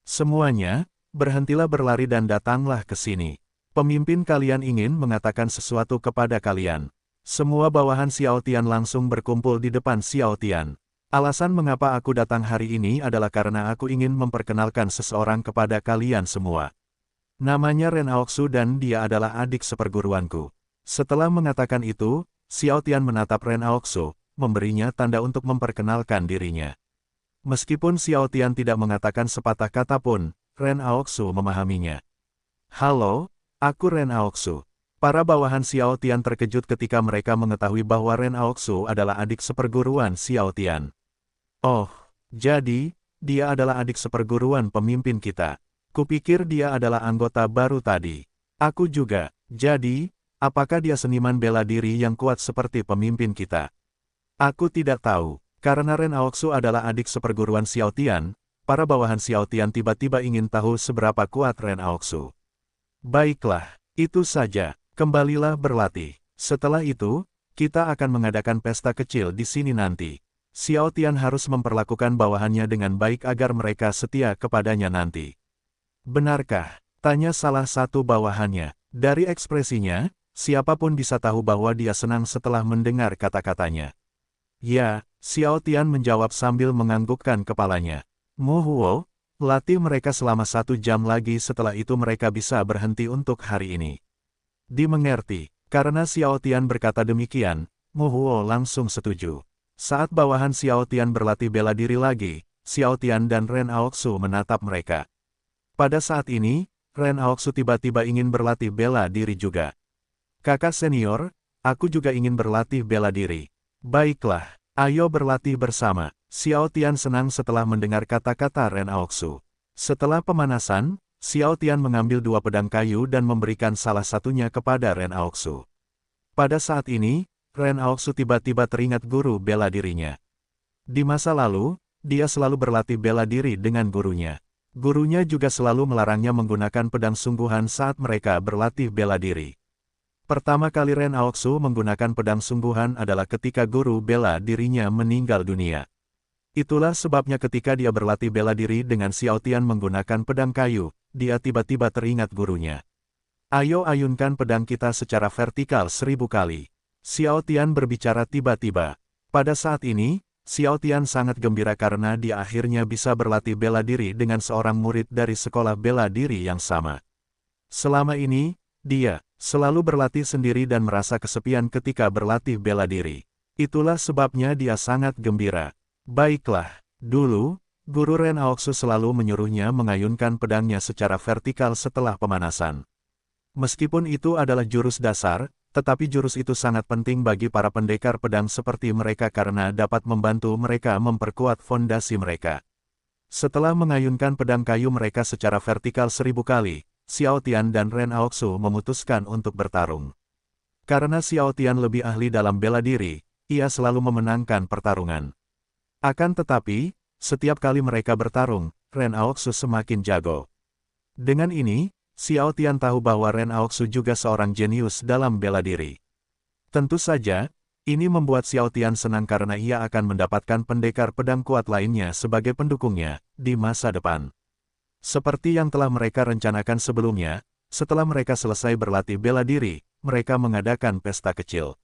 Semuanya, berhentilah berlari dan datanglah ke sini. Pemimpin kalian ingin mengatakan sesuatu kepada kalian. Semua bawahan Xiao Tian langsung berkumpul di depan Xiao Tian. Alasan mengapa aku datang hari ini adalah karena aku ingin memperkenalkan seseorang kepada kalian semua. Namanya Ren Aoxu dan dia adalah adik seperguruanku. Setelah mengatakan itu, Xiao Tian menatap Ren Aoxu, memberinya tanda untuk memperkenalkan dirinya. Meskipun Xiao Tian tidak mengatakan sepatah kata pun, Ren Aoxu memahaminya. Halo, aku Ren Aoxu. Para bawahan Xiao Tian terkejut ketika mereka mengetahui bahwa Ren Aoxu adalah adik seperguruan Xiao Tian. Oh, jadi, dia adalah adik seperguruan pemimpin kita. Kupikir dia adalah anggota baru tadi. Aku juga. Jadi, apakah dia seniman bela diri yang kuat seperti pemimpin kita? Aku tidak tahu. Karena Ren Aoxu adalah adik seperguruan Xiao Tian, para bawahan Xiao Tian tiba-tiba ingin tahu seberapa kuat Ren Aoxu. Baiklah, itu saja, kembalilah berlatih. Setelah itu, kita akan mengadakan pesta kecil di sini nanti. Xiao Tian harus memperlakukan bawahannya dengan baik agar mereka setia kepadanya nanti. Benarkah? Tanya salah satu bawahannya. Dari ekspresinya, siapapun bisa tahu bahwa dia senang setelah mendengar kata-katanya. Ya, Xiao Tian menjawab sambil menganggukkan kepalanya. Mo Huo, latih mereka selama 1 jam lagi, setelah itu mereka bisa berhenti untuk hari ini. Dimengerti, karena Xiao Tian berkata demikian, Mo Huo langsung setuju. Saat bawahan Xiao Tian berlatih bela diri lagi, Xiao Tian dan Ren Aoxu menatap mereka. Pada saat ini, Ren Aoxu tiba-tiba ingin berlatih bela diri juga. Kakak senior, aku juga ingin berlatih bela diri. Baiklah, ayo berlatih bersama. Xiao Tian senang setelah mendengar kata-kata Ren Aoxu. Setelah pemanasan, Xiao Tian mengambil 2 pedang kayu dan memberikan salah satunya kepada Ren Aoxu. Pada saat ini, Ren Aoxu tiba-tiba teringat guru bela dirinya. Di masa lalu, dia selalu berlatih bela diri dengan gurunya. Gurunya juga selalu melarangnya menggunakan pedang sungguhan saat mereka berlatih bela diri. Pertama kali Ren Aoxu menggunakan pedang sungguhan adalah ketika guru bela dirinya meninggal dunia. Itulah sebabnya ketika dia berlatih bela diri dengan Xiao Tian menggunakan pedang kayu, dia tiba-tiba teringat gurunya. Ayo ayunkan pedang kita secara vertikal 1000 kali. Xiao Tian berbicara tiba-tiba. Pada saat ini, Xiao Tian sangat gembira karena dia akhirnya bisa berlatih bela diri dengan seorang murid dari sekolah bela diri yang sama. Selama ini, dia selalu berlatih sendiri dan merasa kesepian ketika berlatih bela diri. Itulah sebabnya dia sangat gembira. Baiklah, dulu, guru Ren Aoxu selalu menyuruhnya mengayunkan pedangnya secara vertikal setelah pemanasan. Meskipun itu adalah jurus dasar, tetapi jurus itu sangat penting bagi para pendekar pedang seperti mereka karena dapat membantu mereka memperkuat fondasi mereka. Setelah mengayunkan pedang kayu mereka secara vertikal 1000 kali, Xiao Tian dan Ren Aoxu memutuskan untuk bertarung. Karena Xiao Tian lebih ahli dalam bela diri, ia selalu memenangkan pertarungan. Akan tetapi, setiap kali mereka bertarung, Ren Aoxu semakin jago. Dengan ini, Xiao Tian tahu bahwa Ren Aoxu juga seorang jenius dalam bela diri. Tentu saja, ini membuat Xiao Tian senang karena ia akan mendapatkan pendekar pedang kuat lainnya sebagai pendukungnya di masa depan. Seperti yang telah mereka rencanakan sebelumnya, setelah mereka selesai berlatih bela diri, mereka mengadakan pesta kecil.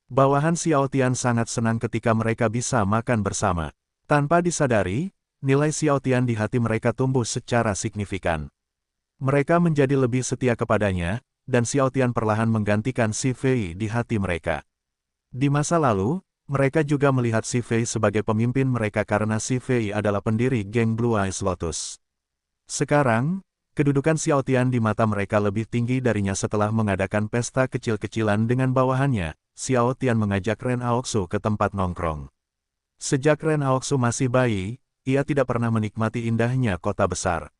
Bawahan Xiao Tian sangat senang ketika mereka bisa makan bersama. Tanpa disadari, nilai Xiao Tian di hati mereka tumbuh secara signifikan. Mereka menjadi lebih setia kepadanya, dan Xiao Tian perlahan menggantikan Si Fei di hati mereka. Di masa lalu, mereka juga melihat Si Fei sebagai pemimpin mereka karena Si Fei adalah pendiri geng Blue Eyes Lotus. Sekarang, kedudukan Xiao Tian di mata mereka lebih tinggi darinya setelah mengadakan pesta kecil-kecilan dengan bawahannya. Xiao Tian mengajak Ren Aoxu ke tempat nongkrong. Sejak Ren Aoxu masih bayi, ia tidak pernah menikmati indahnya kota besar.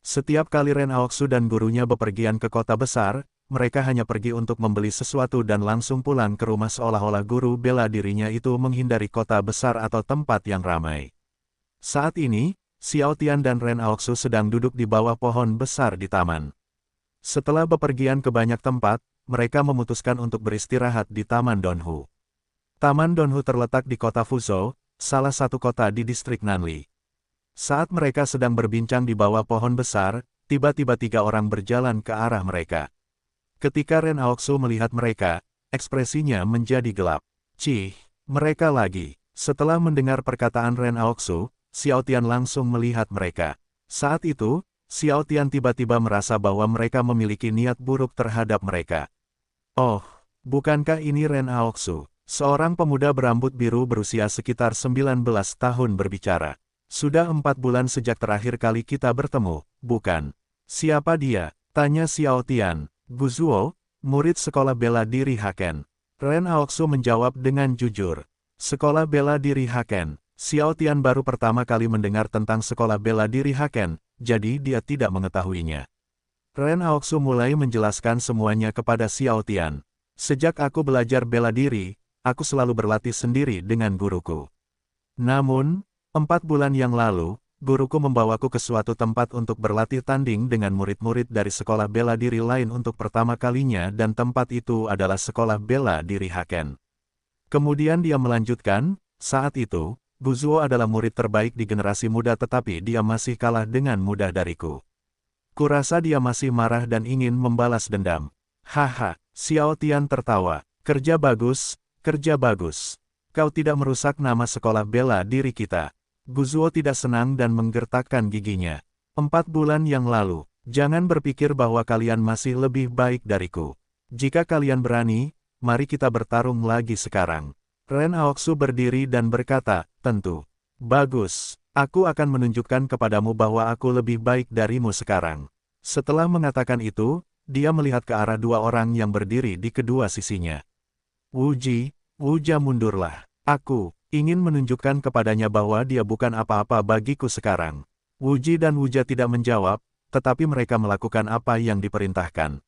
Setiap kali Ren Aoxu dan gurunya bepergian ke kota besar, mereka hanya pergi untuk membeli sesuatu dan langsung pulang ke rumah seolah-olah guru bela dirinya itu menghindari kota besar atau tempat yang ramai. Saat ini, Xiao Tian dan Ren Aoxu sedang duduk di bawah pohon besar di taman. Setelah bepergian ke banyak tempat, mereka memutuskan untuk beristirahat di Taman Donhu. Taman Donhu terletak di kota Fuzhou, salah satu kota di distrik Nanli. Saat mereka sedang berbincang di bawah pohon besar, tiba-tiba 3 orang berjalan ke arah mereka. Ketika Ren Aoxu melihat mereka, ekspresinya menjadi gelap. Cih, mereka lagi. Setelah mendengar perkataan Ren Aoxu, Xiao Tian langsung melihat mereka. Saat itu, Xiao Tian tiba-tiba merasa bahwa mereka memiliki niat buruk terhadap mereka. Oh, bukankah ini Ren Aoxu? Seorang pemuda berambut biru berusia sekitar 19 tahun berbicara. Sudah 4 bulan sejak terakhir kali kita bertemu, bukan? Siapa dia? Tanya Xiao Tian. Guzuo, murid sekolah bela diri Haken. Ren Aoxu menjawab dengan jujur. Sekolah bela diri Haken. Xiao Tian baru pertama kali mendengar tentang sekolah bela diri Haken, jadi dia tidak mengetahuinya. Ren Aoxu mulai menjelaskan semuanya kepada Xiao Tian. Sejak aku belajar bela diri, aku selalu berlatih sendiri dengan guruku. Namun, 4 bulan yang lalu, guruku membawaku ke suatu tempat untuk berlatih tanding dengan murid-murid dari sekolah bela diri lain untuk pertama kalinya dan tempat itu adalah sekolah bela diri Haken. Kemudian dia melanjutkan, saat itu, Guzuo adalah murid terbaik di generasi muda tetapi dia masih kalah dengan mudah dariku. Kurasa dia masih marah dan ingin membalas dendam. Haha, Xiao Tian tertawa. Kerja bagus, kerja bagus. Kau tidak merusak nama sekolah bela diri kita. Guzuo tidak senang dan menggertakkan giginya. 4 bulan yang lalu, jangan berpikir bahwa kalian masih lebih baik dariku. Jika kalian berani, mari kita bertarung lagi sekarang. Ren Aoxu berdiri dan berkata, tentu. Bagus. Aku akan menunjukkan kepadamu bahwa aku lebih baik darimu sekarang. Setelah mengatakan itu, dia melihat ke arah 2 orang yang berdiri di kedua sisinya. Wuji, Wuja mundurlah. Aku ingin menunjukkan kepadanya bahwa dia bukan apa-apa bagiku sekarang. Wuji dan Wuja tidak menjawab, tetapi mereka melakukan apa yang diperintahkan.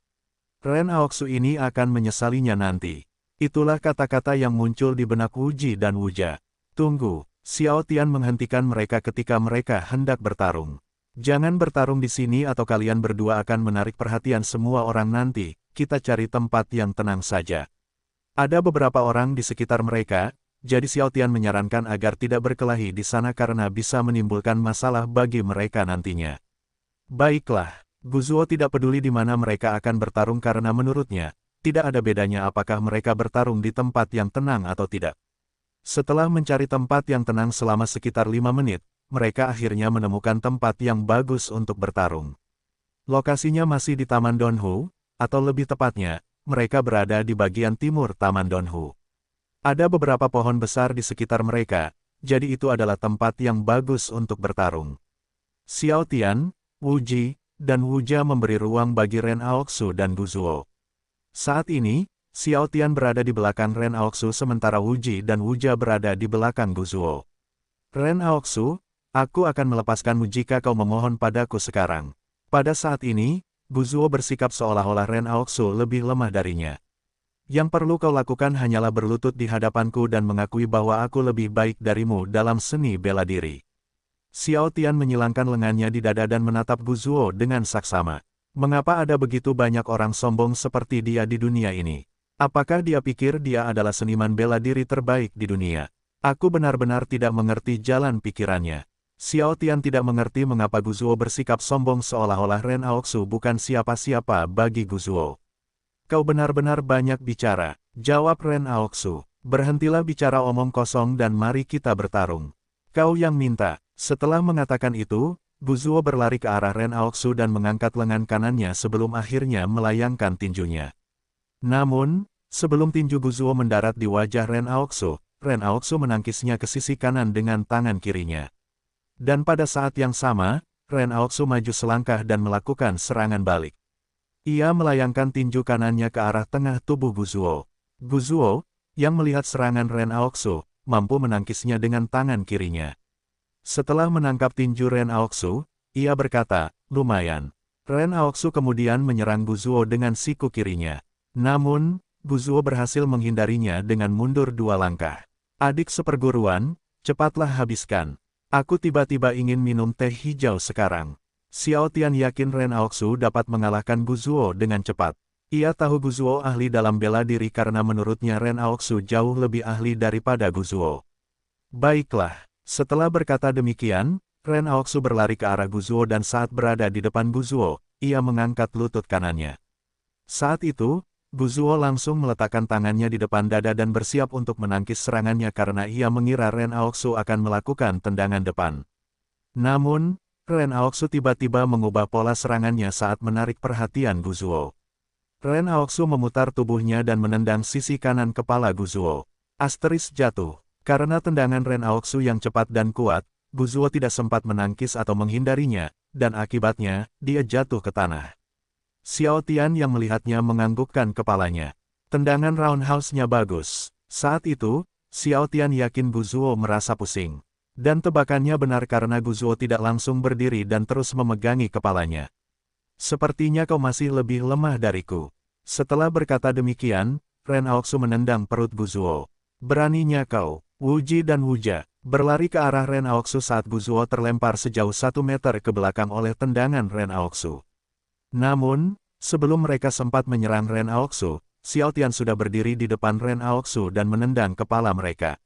Ren Aoxu ini akan menyesalinya nanti. Itulah kata-kata yang muncul di benak Wuji dan Wuja. Tunggu. Xiao Tian menghentikan mereka ketika mereka hendak bertarung. Jangan bertarung di sini atau kalian berdua akan menarik perhatian semua orang nanti, kita cari tempat yang tenang saja. Ada beberapa orang di sekitar mereka, jadi Xiao Tian menyarankan agar tidak berkelahi di sana karena bisa menimbulkan masalah bagi mereka nantinya. Baiklah, Guzuo tidak peduli di mana mereka akan bertarung karena menurutnya, tidak ada bedanya apakah mereka bertarung di tempat yang tenang atau tidak. Setelah mencari tempat yang tenang selama sekitar 5 menit, mereka akhirnya menemukan tempat yang bagus untuk bertarung. Lokasinya masih di Taman Donhu, atau lebih tepatnya, mereka berada di bagian timur Taman Donhu. Ada beberapa pohon besar di sekitar mereka, jadi itu adalah tempat yang bagus untuk bertarung. Xiao Tian, Wuji, dan Wuja memberi ruang bagi Ren Aoxu dan Guzuo. Saat ini, Xiao Tian berada di belakang Ren Aoxu sementara Wuji dan Wuja berada di belakang Guzuo. Ren Aoxu, aku akan melepaskanmu jika kau memohon padaku sekarang. Pada saat ini, Guzuo bersikap seolah-olah Ren Aoxu lebih lemah darinya. Yang perlu kau lakukan hanyalah berlutut di hadapanku dan mengakui bahwa aku lebih baik darimu dalam seni bela diri. Xiao Tian menyilangkan lengannya di dada dan menatap Guzuo dengan saksama. Mengapa ada begitu banyak orang sombong seperti dia di dunia ini? Apakah dia pikir dia adalah seniman bela diri terbaik di dunia? Aku benar-benar tidak mengerti jalan pikirannya. Xiao Tian tidak mengerti mengapa Guzuo bersikap sombong seolah-olah Ren Aoxu bukan siapa-siapa bagi Guzuo. Kau benar-benar banyak bicara, jawab Ren Aoxu. Berhentilah bicara omong kosong dan mari kita bertarung. Kau yang minta. Setelah mengatakan itu, Guzuo berlari ke arah Ren Aoxu dan mengangkat lengan kanannya sebelum akhirnya melayangkan tinjunya. Namun, sebelum tinju Guzuo mendarat di wajah Ren Aoxu menangkisnya ke sisi kanan dengan tangan kirinya. Dan pada saat yang sama, Ren Aoxu maju selangkah dan melakukan serangan balik. Ia melayangkan tinju kanannya ke arah tengah tubuh Guzuo. Guzuo, yang melihat serangan Ren Aoxu, mampu menangkisnya dengan tangan kirinya. Setelah menangkap tinju Ren Aoxu, ia berkata, lumayan. Ren Aoxu kemudian menyerang Guzuo dengan siku kirinya. Namun, Guzuo berhasil menghindarinya dengan mundur 2 langkah. Adik seperguruan, cepatlah habiskan. Aku tiba-tiba ingin minum teh hijau sekarang. Xiao Tian yakin Ren Aoxu dapat mengalahkan Guzuo dengan cepat. Ia tahu Guzuo ahli dalam bela diri karena menurutnya Ren Aoxu jauh lebih ahli daripada Guzuo. Baiklah, setelah berkata demikian, Ren Aoxu berlari ke arah Guzuo dan saat berada di depan Guzuo, ia mengangkat lutut kanannya. Saat itu, Guzuo langsung meletakkan tangannya di depan dada dan bersiap untuk menangkis serangannya karena ia mengira Ren Aoxu akan melakukan tendangan depan. Namun, Ren Aoxu tiba-tiba mengubah pola serangannya saat menarik perhatian Guzuo. Ren Aoxu memutar tubuhnya dan menendang sisi kanan kepala Guzuo. Asteris jatuh. Karena tendangan Ren Aoxu yang cepat dan kuat, Guzuo tidak sempat menangkis atau menghindarinya, dan akibatnya, dia jatuh ke tanah. Xiao Tian yang melihatnya menganggukkan kepalanya. Tendangan roundhouse-nya bagus. Saat itu, Xiao Tian yakin Guzuo merasa pusing. Dan tebakannya benar karena Guzuo tidak langsung berdiri dan terus memegangi kepalanya. Sepertinya kau masih lebih lemah dariku. Setelah berkata demikian, Ren Aoxu menendang perut Guzuo. Beraninya kau, Wuji dan Wuja, berlari ke arah Ren Aoxu saat Guzuo terlempar sejauh 1 meter ke belakang oleh tendangan Ren Aoxu. Namun, sebelum mereka sempat menyerang Ren Aoxu, Xiao Tian sudah berdiri di depan Ren Aoxu dan menendang kepala mereka.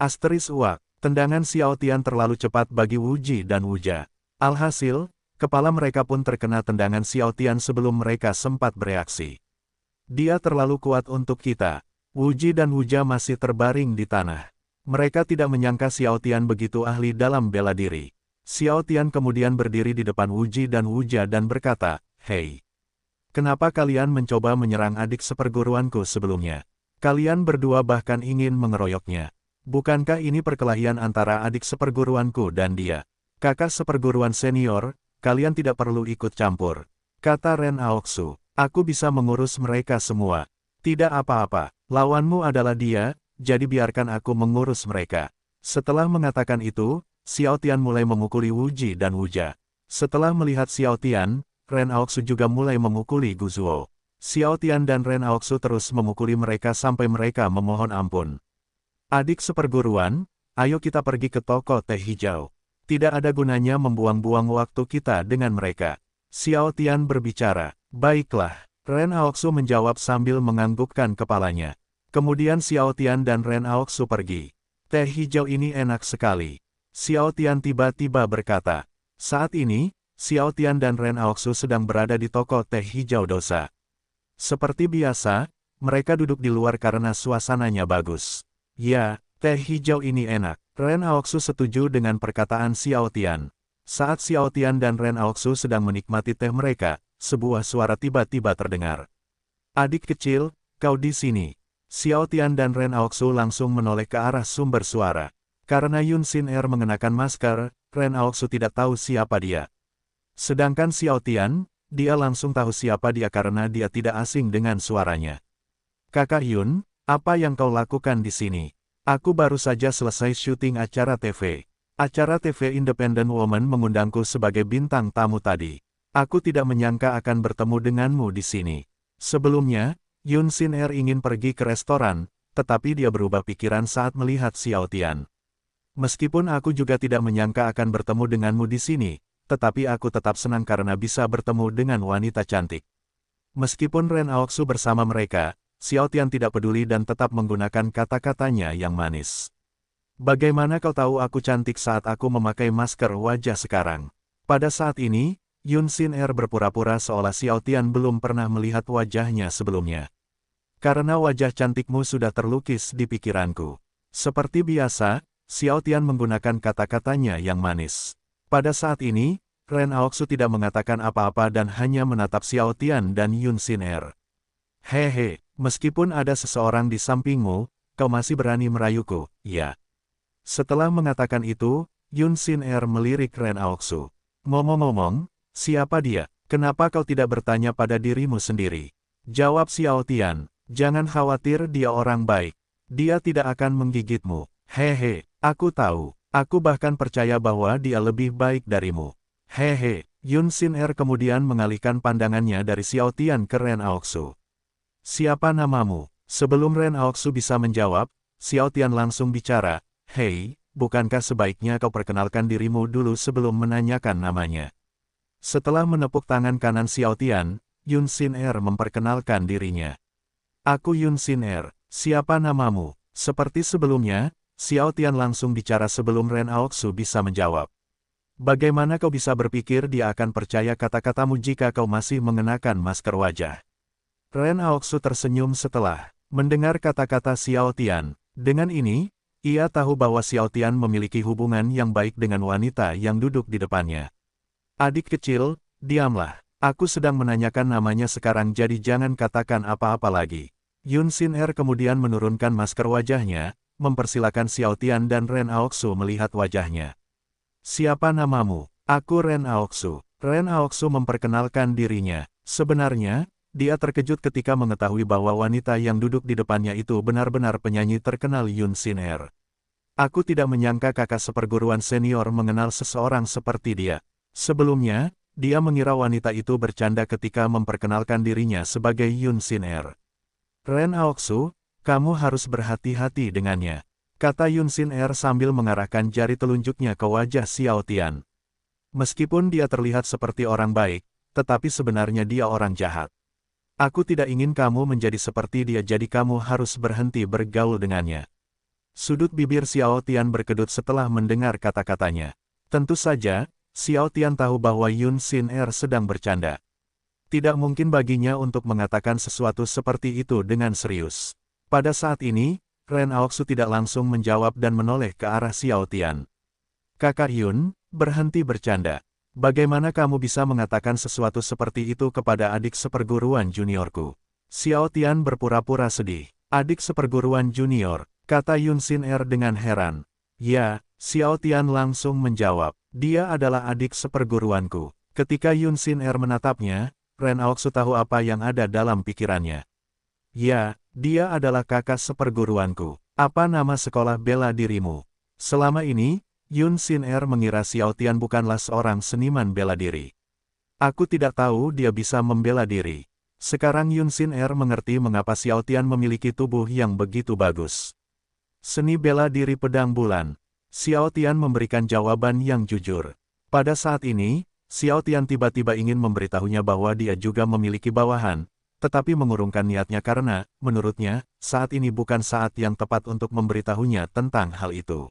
Asteris uak, tendangan Xiao Tian terlalu cepat bagi Wu Ji dan Wu Jia. Alhasil, kepala mereka pun terkena tendangan Xiao Tian sebelum mereka sempat bereaksi. Dia terlalu kuat untuk kita. Wu Ji dan Wu Jia masih terbaring di tanah. Mereka tidak menyangka Xiao Tian begitu ahli dalam bela diri. Xiao Tian kemudian berdiri di depan Wu Ji dan Wu Jia dan berkata, "Hei, kenapa kalian mencoba menyerang adik seperguruanku sebelumnya? Kalian berdua bahkan ingin mengeroyoknya. Bukankah ini perkelahian antara adik seperguruanku dan dia? Kakak seperguruan senior, kalian tidak perlu ikut campur," kata Ren Aoxu. "Aku bisa mengurus mereka semua. Tidak apa-apa, lawanmu adalah dia, jadi biarkan aku mengurus mereka." Setelah mengatakan itu, Xiao Tian mulai memukuli Wu Ji dan Wu Jia. Setelah melihat Xiao Tian, Ren Aoxu juga mulai memukuli Guzuo. Xiao Tian dan Ren Aoxu terus memukuli mereka sampai mereka memohon ampun. "Adik seperguruan, ayo kita pergi ke toko teh hijau. Tidak ada gunanya membuang-buang waktu kita dengan mereka." Xiao Tian berbicara. "Baiklah," Ren Aoxu menjawab sambil menganggukkan kepalanya. Kemudian Xiao Tian dan Ren Aoxu pergi. "Teh hijau ini enak sekali," Xiao Tian tiba-tiba berkata. Saat ini, Xiao Tian dan Ren Aoxu sedang berada di toko teh hijau dosa. Seperti biasa, mereka duduk di luar karena suasananya bagus. "Ya, teh hijau ini enak." Ren Aoxu setuju dengan perkataan Xiao Tian. Saat Xiao Tian dan Ren Aoxu sedang menikmati teh mereka, sebuah suara tiba-tiba terdengar. "Adik kecil, kau di sini." Xiao Tian dan Ren Aoxu langsung menoleh ke arah sumber suara. Karena Yun Xin Er mengenakan masker, Ren Aoxu tidak tahu siapa dia. Sedangkan Xiao Tian, dia langsung tahu siapa dia karena dia tidak asing dengan suaranya. "Kakak Yun, apa yang kau lakukan di sini? Aku baru saja selesai syuting acara TV. Acara TV Independent Woman mengundangku sebagai bintang tamu tadi. Aku tidak menyangka akan bertemu denganmu di sini." Sebelumnya, Yun Xin Er ingin pergi ke restoran, tetapi dia berubah pikiran saat melihat Xiao Tian. "Meskipun aku juga tidak menyangka akan bertemu denganmu di sini, tetapi aku tetap senang karena bisa bertemu dengan wanita cantik." Meskipun Ren Aoxu bersama mereka, Xiao Tian tidak peduli dan tetap menggunakan kata-katanya yang manis. "Bagaimana kau tahu aku cantik saat aku memakai masker wajah sekarang?" Pada saat ini, Yun Xin Er berpura-pura seolah Xiao Tian belum pernah melihat wajahnya sebelumnya. "Karena wajah cantikmu sudah terlukis di pikiranku." Seperti biasa, Xiao Tian menggunakan kata-katanya yang manis. Pada saat ini, Ren Aoxu tidak mengatakan apa-apa dan hanya menatap Xiao Tian dan Yun Xin Er. "Hehe, meskipun ada seseorang di sampingmu, kau masih berani merayuku, ya?" Setelah mengatakan itu, Yun Xin Er melirik Ren Aoxu. "Ngomong-ngomong, siapa dia? Kenapa kau tidak bertanya pada dirimu sendiri?" Jawab Xiao Tian, "Jangan khawatir, dia orang baik. Dia tidak akan menggigitmu." "Hehe, aku tahu. Aku bahkan percaya bahwa dia lebih baik darimu." "Hehe." Yun Xin Er kemudian mengalihkan pandangannya dari Xiao Tian ke Ren Aoxu. "Siapa namamu?" Sebelum Ren Aoxu bisa menjawab, Xiao Tian langsung bicara. "Hei, bukankah sebaiknya kau perkenalkan dirimu dulu sebelum menanyakan namanya?" Setelah menepuk tangan kanan Xiao Tian, Yun Xin Er memperkenalkan dirinya. "Aku Yun Xin Er. Siapa namamu?" Seperti sebelumnya, Xiao Tian langsung bicara sebelum Ren Aoxu bisa menjawab. "Bagaimana kau bisa berpikir dia akan percaya kata-katamu jika kau masih mengenakan masker wajah?" Ren Aoxu tersenyum setelah mendengar kata-kata Xiao Tian. Dengan ini, ia tahu bahwa Xiao Tian memiliki hubungan yang baik dengan wanita yang duduk di depannya. "Adik kecil, diamlah. Aku sedang menanyakan namanya sekarang jadi jangan katakan apa-apa lagi." Yun Xin Er kemudian menurunkan masker wajahnya, mempersilakan Xiao Tian dan Ren Aoxu melihat wajahnya. "Siapa namamu?" "Aku Ren Aoxu." Ren Aoxu memperkenalkan dirinya. Sebenarnya, dia terkejut ketika mengetahui bahwa wanita yang duduk di depannya itu benar-benar penyanyi terkenal Yun Xin Er. "Aku tidak menyangka kakak seperguruan senior mengenal seseorang seperti dia." Sebelumnya, dia mengira wanita itu bercanda ketika memperkenalkan dirinya sebagai Yun Xin Er. "Ren Aoxu, kamu harus berhati-hati dengannya. kata Yun Xin Er sambil mengarahkan jari telunjuknya ke wajah Xiao Tian. Meskipun dia terlihat seperti orang baik, tetapi sebenarnya dia orang jahat. Aku tidak ingin kamu menjadi seperti dia, jadi kamu harus berhenti bergaul dengannya. Sudut bibir Xiao Tian berkedut setelah mendengar kata-katanya. Tentu saja, Xiao Tian tahu bahwa Yun Xin Er sedang bercanda. Tidak mungkin baginya untuk mengatakan sesuatu seperti itu dengan serius. Pada saat ini, Ren Aoxu tidak langsung menjawab dan menoleh ke arah Xiao Tian. Kakak Yun, berhenti bercanda. Bagaimana kamu bisa mengatakan sesuatu seperti itu kepada adik seperguruan juniorku? Xiao Tian berpura-pura sedih. Adik seperguruan junior, kata Yun Xin Er dengan heran. Ya, Xiao Tian langsung menjawab. Dia adalah adik seperguruanku. Ketika Yun Xin Er menatapnya, Ren Aoxu tahu apa yang ada dalam pikirannya. Ya, dia adalah kakak seperguruanku. Apa nama sekolah bela dirimu? Selama ini, Yun Xin Er mengira Xiao Tian bukanlah seorang seniman bela diri. Aku tidak tahu dia bisa membela diri. Sekarang Yun Xin Er mengerti mengapa Xiao Tian memiliki tubuh yang begitu bagus. Seni bela diri pedang bulan. Xiao Tian memberikan jawaban yang jujur. Pada saat ini, Xiao Tian tiba-tiba ingin memberitahunya bahwa dia juga memiliki bawahan, tetapi mengurungkan niatnya karena, menurutnya, saat ini bukan saat yang tepat untuk memberitahunya tentang hal itu.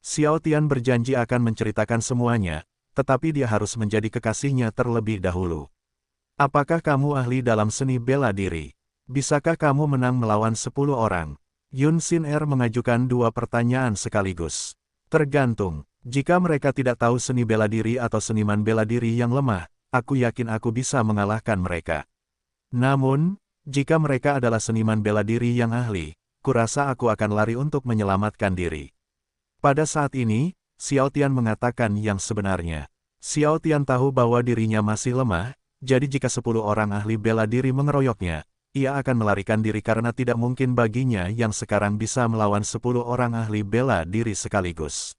Xiao Tian berjanji akan menceritakan semuanya, tetapi dia harus menjadi kekasihnya terlebih dahulu. Apakah kamu ahli dalam seni bela diri? Bisakah kamu menang melawan 10 orang? Yun Xin Er mengajukan 2 pertanyaan sekaligus. Tergantung. Jika mereka tidak tahu seni bela diri atau seniman bela diri yang lemah, aku yakin aku bisa mengalahkan mereka. Namun, jika mereka adalah seniman bela diri yang ahli, kurasa aku akan lari untuk menyelamatkan diri. Pada saat ini, Xiao Tian mengatakan yang sebenarnya. Xiao Tian tahu bahwa dirinya masih lemah, jadi jika 10 orang ahli bela diri mengeroyoknya, ia akan melarikan diri karena tidak mungkin baginya yang sekarang bisa melawan 10 orang ahli bela diri sekaligus.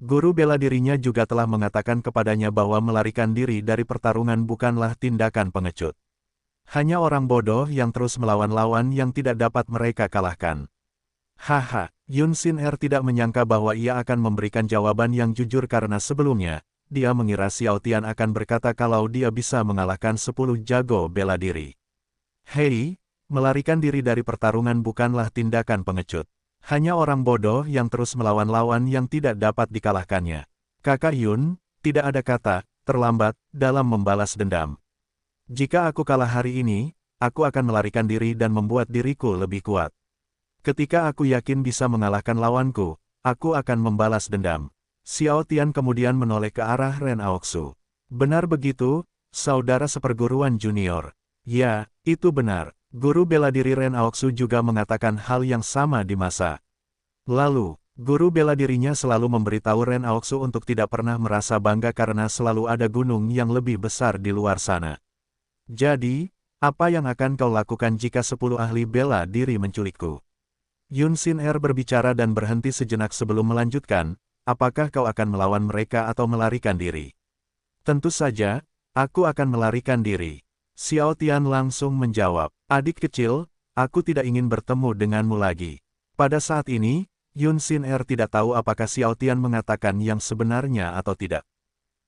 Guru bela dirinya juga telah mengatakan kepadanya bahwa melarikan diri dari pertarungan bukanlah tindakan pengecut. Hanya orang bodoh yang terus melawan lawan yang tidak dapat mereka kalahkan. Haha, Yun Xin Er tidak menyangka bahwa ia akan memberikan jawaban yang jujur karena sebelumnya, dia mengira Xiao Tian akan berkata kalau dia bisa mengalahkan 10 jago bela diri. Hei, melarikan diri dari pertarungan bukanlah tindakan pengecut. Hanya orang bodoh yang terus melawan lawan yang tidak dapat dikalahkannya. Kakak Yun, tidak ada kata terlambat dalam membalas dendam. Jika aku kalah hari ini, aku akan melarikan diri dan membuat diriku lebih kuat. Ketika aku yakin bisa mengalahkan lawanku, aku akan membalas dendam. Xiao Tian kemudian menoleh ke arah Ren Aoxu. Benar begitu, saudara seperguruan junior. Ya, itu benar. Guru bela diri Ren Aoxu juga mengatakan hal yang sama di masa lalu. Guru bela dirinya selalu memberitahu Ren Aoxu untuk tidak pernah merasa bangga karena selalu ada gunung yang lebih besar di luar sana. Jadi, apa yang akan kau lakukan jika 10 ahli bela diri menculikku? Yun Xin Er berbicara dan berhenti sejenak sebelum melanjutkan, apakah kau akan melawan mereka atau melarikan diri? Tentu saja, aku akan melarikan diri. Xiao Tian langsung menjawab, adik kecil, aku tidak ingin bertemu denganmu lagi. Pada saat ini, Yun Xin Er tidak tahu apakah Xiao Tian mengatakan yang sebenarnya atau tidak.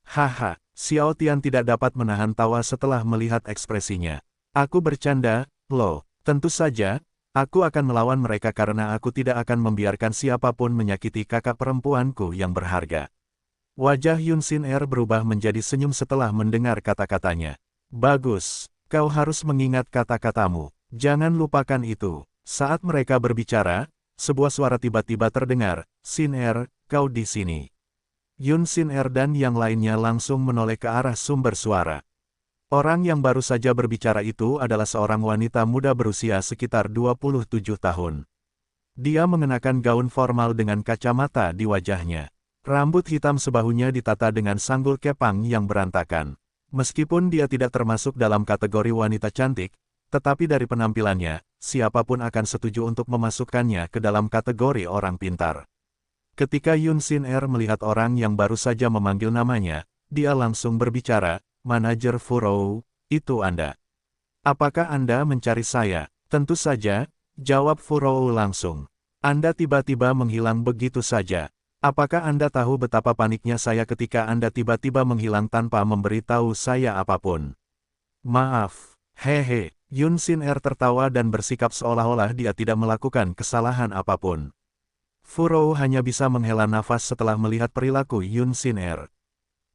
Haha, Xiao Tian tidak dapat menahan tawa setelah melihat ekspresinya. Aku bercanda, loh, tentu saja, aku akan melawan mereka karena aku tidak akan membiarkan siapapun menyakiti kakak perempuanku yang berharga. Wajah Yun Xin Er berubah menjadi senyum setelah mendengar kata-katanya. Bagus, kau harus mengingat kata-katamu. Jangan lupakan itu. Saat mereka berbicara, sebuah suara tiba-tiba terdengar, Xin Er, kau di sini. Yun Xin Er dan yang lainnya langsung menoleh ke arah sumber suara. Orang yang baru saja berbicara itu adalah seorang wanita muda berusia sekitar 27 tahun. Dia mengenakan gaun formal dengan kacamata di wajahnya. Rambut hitam sebahunya ditata dengan sanggul kepang yang berantakan. Meskipun dia tidak termasuk dalam kategori wanita cantik, tetapi dari penampilannya, siapapun akan setuju untuk memasukkannya ke dalam kategori orang pintar. Ketika Yun Xin Er melihat orang yang baru saja memanggil namanya, dia langsung berbicara, Manajer Furou, itu Anda. Apakah Anda mencari saya? Tentu saja, jawab Furou langsung. Anda tiba-tiba menghilang begitu saja. Apakah Anda tahu betapa paniknya saya ketika Anda tiba-tiba menghilang tanpa memberitahu saya apapun? Maaf. Hehe. Yun Sin Er tertawa dan bersikap seolah-olah dia tidak melakukan kesalahan apapun. Furou hanya bisa menghela nafas setelah melihat perilaku Yun Sin Er.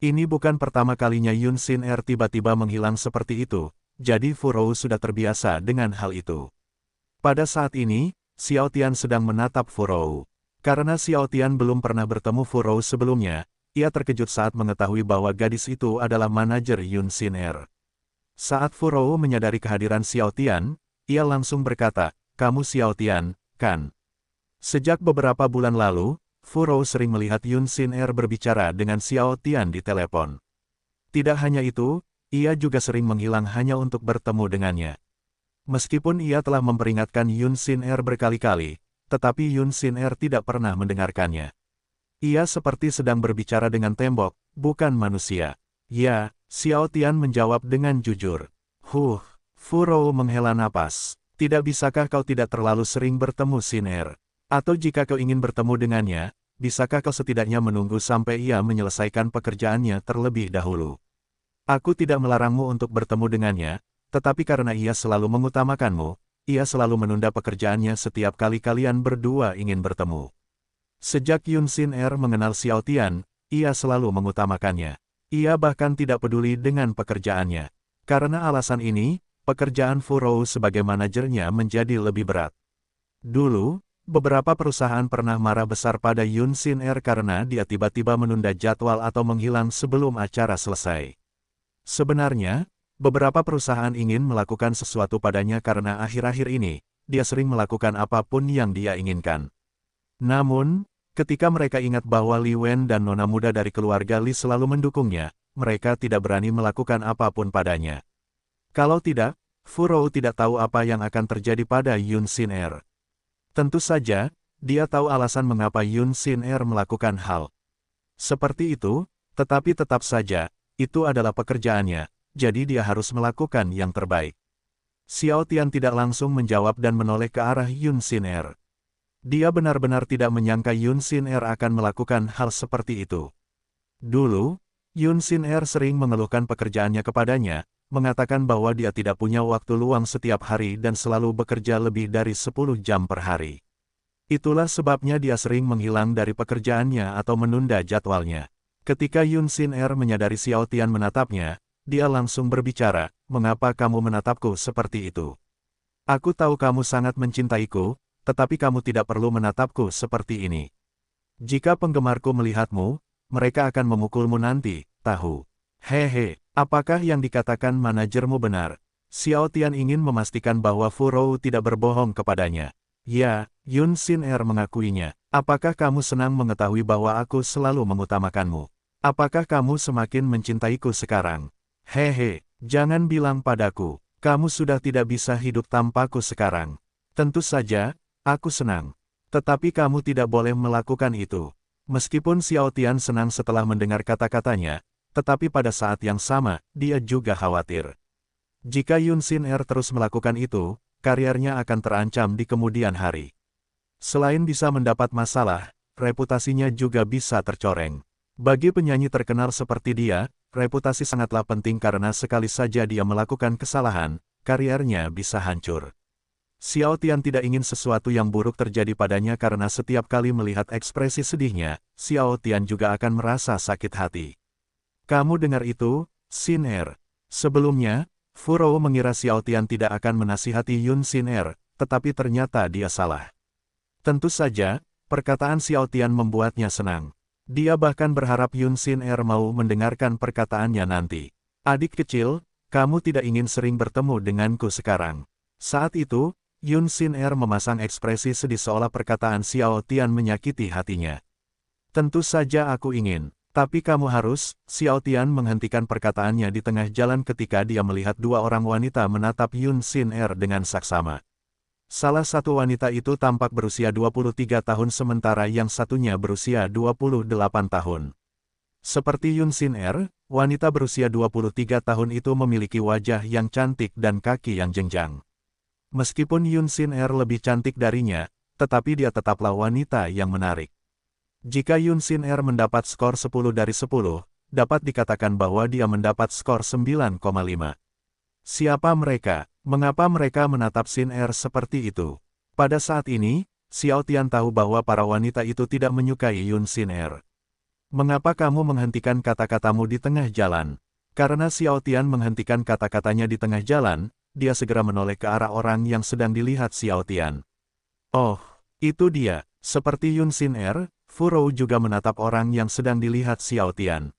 Ini bukan pertama kalinya Yun Sin Er tiba-tiba menghilang seperti itu, jadi Furou sudah terbiasa dengan hal itu. Pada saat ini, Xiao Tian sedang menatap Furou. Karena Xiao Tian belum pernah bertemu Furou sebelumnya, ia terkejut saat mengetahui bahwa gadis itu adalah manajer Yun Sin Er. Saat Furou menyadari kehadiran Xiao Tian, ia langsung berkata, "Kamu Xiao Tian, kan?" Sejak beberapa bulan lalu, Furou sering melihat Yun Sin Er berbicara dengan Xiao Tian di telepon. Tidak hanya itu, ia juga sering menghilang hanya untuk bertemu dengannya. Meskipun ia telah memperingatkan Yun Sin Er berkali-kali, tetapi Yun Sin Er tidak pernah mendengarkannya. Ia seperti sedang berbicara dengan tembok, bukan manusia. Ya, Xiao Tian menjawab dengan jujur. Furou menghela napas. Tidak bisakah kau tidak terlalu sering bertemu Sin Er? Atau jika kau ingin bertemu dengannya, bisakah kau setidaknya menunggu sampai ia menyelesaikan pekerjaannya terlebih dahulu? Aku tidak melarangmu untuk bertemu dengannya, tetapi karena ia selalu mengutamakanmu, ia selalu menunda pekerjaannya setiap kali kalian berdua ingin bertemu. Sejak Yun Sin Er mengenal Xiao Tian, ia selalu mengutamakannya. Ia bahkan tidak peduli dengan pekerjaannya. Karena alasan ini, pekerjaan Furou sebagai manajernya menjadi lebih berat. Dulu, beberapa perusahaan pernah marah besar pada Yun Sin Er karena dia tiba-tiba menunda jadwal atau menghilang sebelum acara selesai. Sebenarnya, beberapa perusahaan ingin melakukan sesuatu padanya karena akhir-akhir ini, dia sering melakukan apapun yang dia inginkan. Namun, ketika mereka ingat bahwa Li Wen dan nona muda dari keluarga Li selalu mendukungnya, mereka tidak berani melakukan apapun padanya. Kalau tidak, Furou tidak tahu apa yang akan terjadi pada Yun Sin Er. Tentu saja, dia tahu alasan mengapa Yun Sin Er melakukan hal seperti itu, tetapi tetap saja, itu adalah pekerjaannya, jadi dia harus melakukan yang terbaik. Xiao Tian tidak langsung menjawab dan menoleh ke arah Yun Sin Er. Dia benar-benar tidak menyangka Yun Sin Er akan melakukan hal seperti itu. Dulu, Yun Sin Er sering mengeluhkan pekerjaannya kepadanya, mengatakan bahwa dia tidak punya waktu luang setiap hari dan selalu bekerja lebih dari 10 jam per hari. Itulah sebabnya dia sering menghilang dari pekerjaannya atau menunda jadwalnya. Ketika Yun Sin Er menyadari Xiao Tian menatapnya, dia langsung berbicara, "Mengapa kamu menatapku seperti itu? Aku tahu kamu sangat mencintaiku, tetapi kamu tidak perlu menatapku seperti ini. Jika penggemarku melihatmu, mereka akan memukulmu nanti, tahu?" Hehe, apakah yang dikatakan manajermu benar? Xiao Tian ingin memastikan bahwa Furou tidak berbohong kepadanya. Ya, Yun Sin Er mengakuinya. Apakah kamu senang mengetahui bahwa aku selalu mengutamakanmu? Apakah kamu semakin mencintaiku sekarang? Hehe, jangan bilang padaku, kamu sudah tidak bisa hidup tanpaku sekarang. Tentu saja, aku senang. Tetapi kamu tidak boleh melakukan itu. Meskipun Xiao Tian senang setelah mendengar kata-katanya, tetapi pada saat yang sama, dia juga khawatir. Jika Yun Sin Er terus melakukan itu, karirnya akan terancam di kemudian hari. Selain bisa mendapat masalah, reputasinya juga bisa tercoreng. Bagi penyanyi terkenal seperti dia, reputasi sangatlah penting karena sekali saja dia melakukan kesalahan, karirnya bisa hancur. Xiao Tian tidak ingin sesuatu yang buruk terjadi padanya karena setiap kali melihat ekspresi sedihnya, Xiao Tian juga akan merasa sakit hati. Kamu dengar itu, Sin Er? Sebelumnya, Furou mengira Xiao Tian tidak akan menasihati Yun Sin Er, tetapi ternyata dia salah. Tentu saja, perkataan Xiao Tian membuatnya senang. Dia bahkan berharap Yun Sin Er mau mendengarkan perkataannya nanti. Adik kecil, kamu tidak ingin sering bertemu denganku sekarang. Saat itu, Yun Sin Er memasang ekspresi sedih seolah perkataan Xiao Tian menyakiti hatinya. Tentu saja aku ingin, tapi kamu harus, Xiao Tian menghentikan perkataannya di tengah jalan ketika dia melihat dua orang wanita menatap Yun Sin Er dengan saksama. Salah satu wanita itu tampak berusia 23 tahun sementara yang satunya berusia 28 tahun. Seperti Yun Sin Er, wanita berusia 23 tahun itu memiliki wajah yang cantik dan kaki yang jenjang. Meskipun Yun Sin Er lebih cantik darinya, tetapi dia tetaplah wanita yang menarik. Jika Yun Sin Er mendapat skor 10 dari 10, dapat dikatakan bahwa dia mendapat skor 9,5. Siapa mereka? Mengapa mereka menatap Sin Er seperti itu? Pada saat ini, Xiao Tian tahu bahwa para wanita itu tidak menyukai Yun Sin Er. Mengapa kamu menghentikan kata-katamu di tengah jalan? Karena Xiao Tian menghentikan kata-katanya di tengah jalan, dia segera menoleh ke arah orang yang sedang dilihat Xiao Tian. Oh, itu dia. Seperti Yun Sin Er, Fu Rou juga menatap orang yang sedang dilihat Xiao Tian.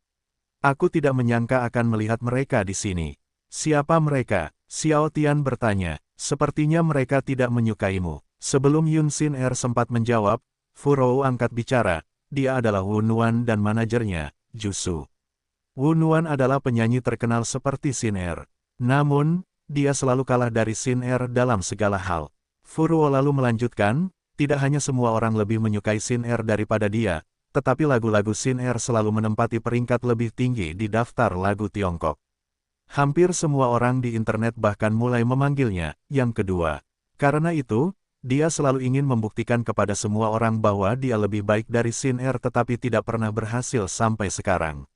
Aku tidak menyangka akan melihat mereka di sini. Siapa mereka? Xiao Tian bertanya. Sepertinya mereka tidak menyukaimu. Sebelum Yun Sin Er sempat menjawab, Fu Rou angkat bicara. Dia adalah Wu Nuan dan manajernya, Ju Su. Wu Nuan adalah penyanyi terkenal seperti Sin Er. Namun, dia selalu kalah dari Sin Er dalam segala hal. Fu Rou lalu melanjutkan, tidak hanya semua orang lebih menyukai Sin Er daripada dia, tetapi lagu-lagu Sin Er selalu menempati peringkat lebih tinggi di daftar lagu Tiongkok. Hampir semua orang di internet bahkan mulai memanggilnya yang kedua. Karena itu, dia selalu ingin membuktikan kepada semua orang bahwa dia lebih baik dari Sin Er tetapi tidak pernah berhasil sampai sekarang.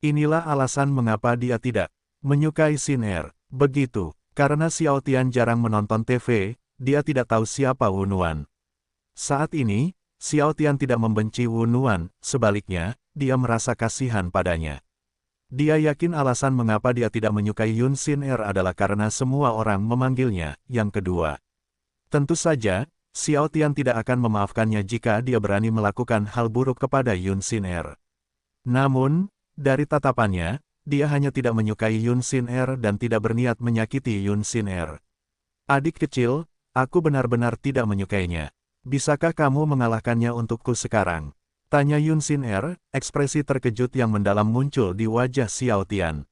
Inilah alasan mengapa dia tidak menyukai Sin Er. Begitu, karena Xiao Tian jarang menonton TV, dia tidak tahu siapa Wu Nuan. Saat ini, Xiao Tian tidak membenci Wu Nuan, sebaliknya, dia merasa kasihan padanya. Dia yakin alasan mengapa dia tidak menyukai Yun Sin Er adalah karena semua orang memanggilnya yang kedua. Tentu saja, Xiao Tian tidak akan memaafkannya jika dia berani melakukan hal buruk kepada Yun Sin Er. Namun, dari tatapannya, dia hanya tidak menyukai Yun Sin Er dan tidak berniat menyakiti Yun Sin Er. Adik kecil, aku benar-benar tidak menyukainya. Bisakah kamu mengalahkannya untukku sekarang? Tanya Yun Sin Er, ekspresi terkejut yang mendalam muncul di wajah Xiao Tian.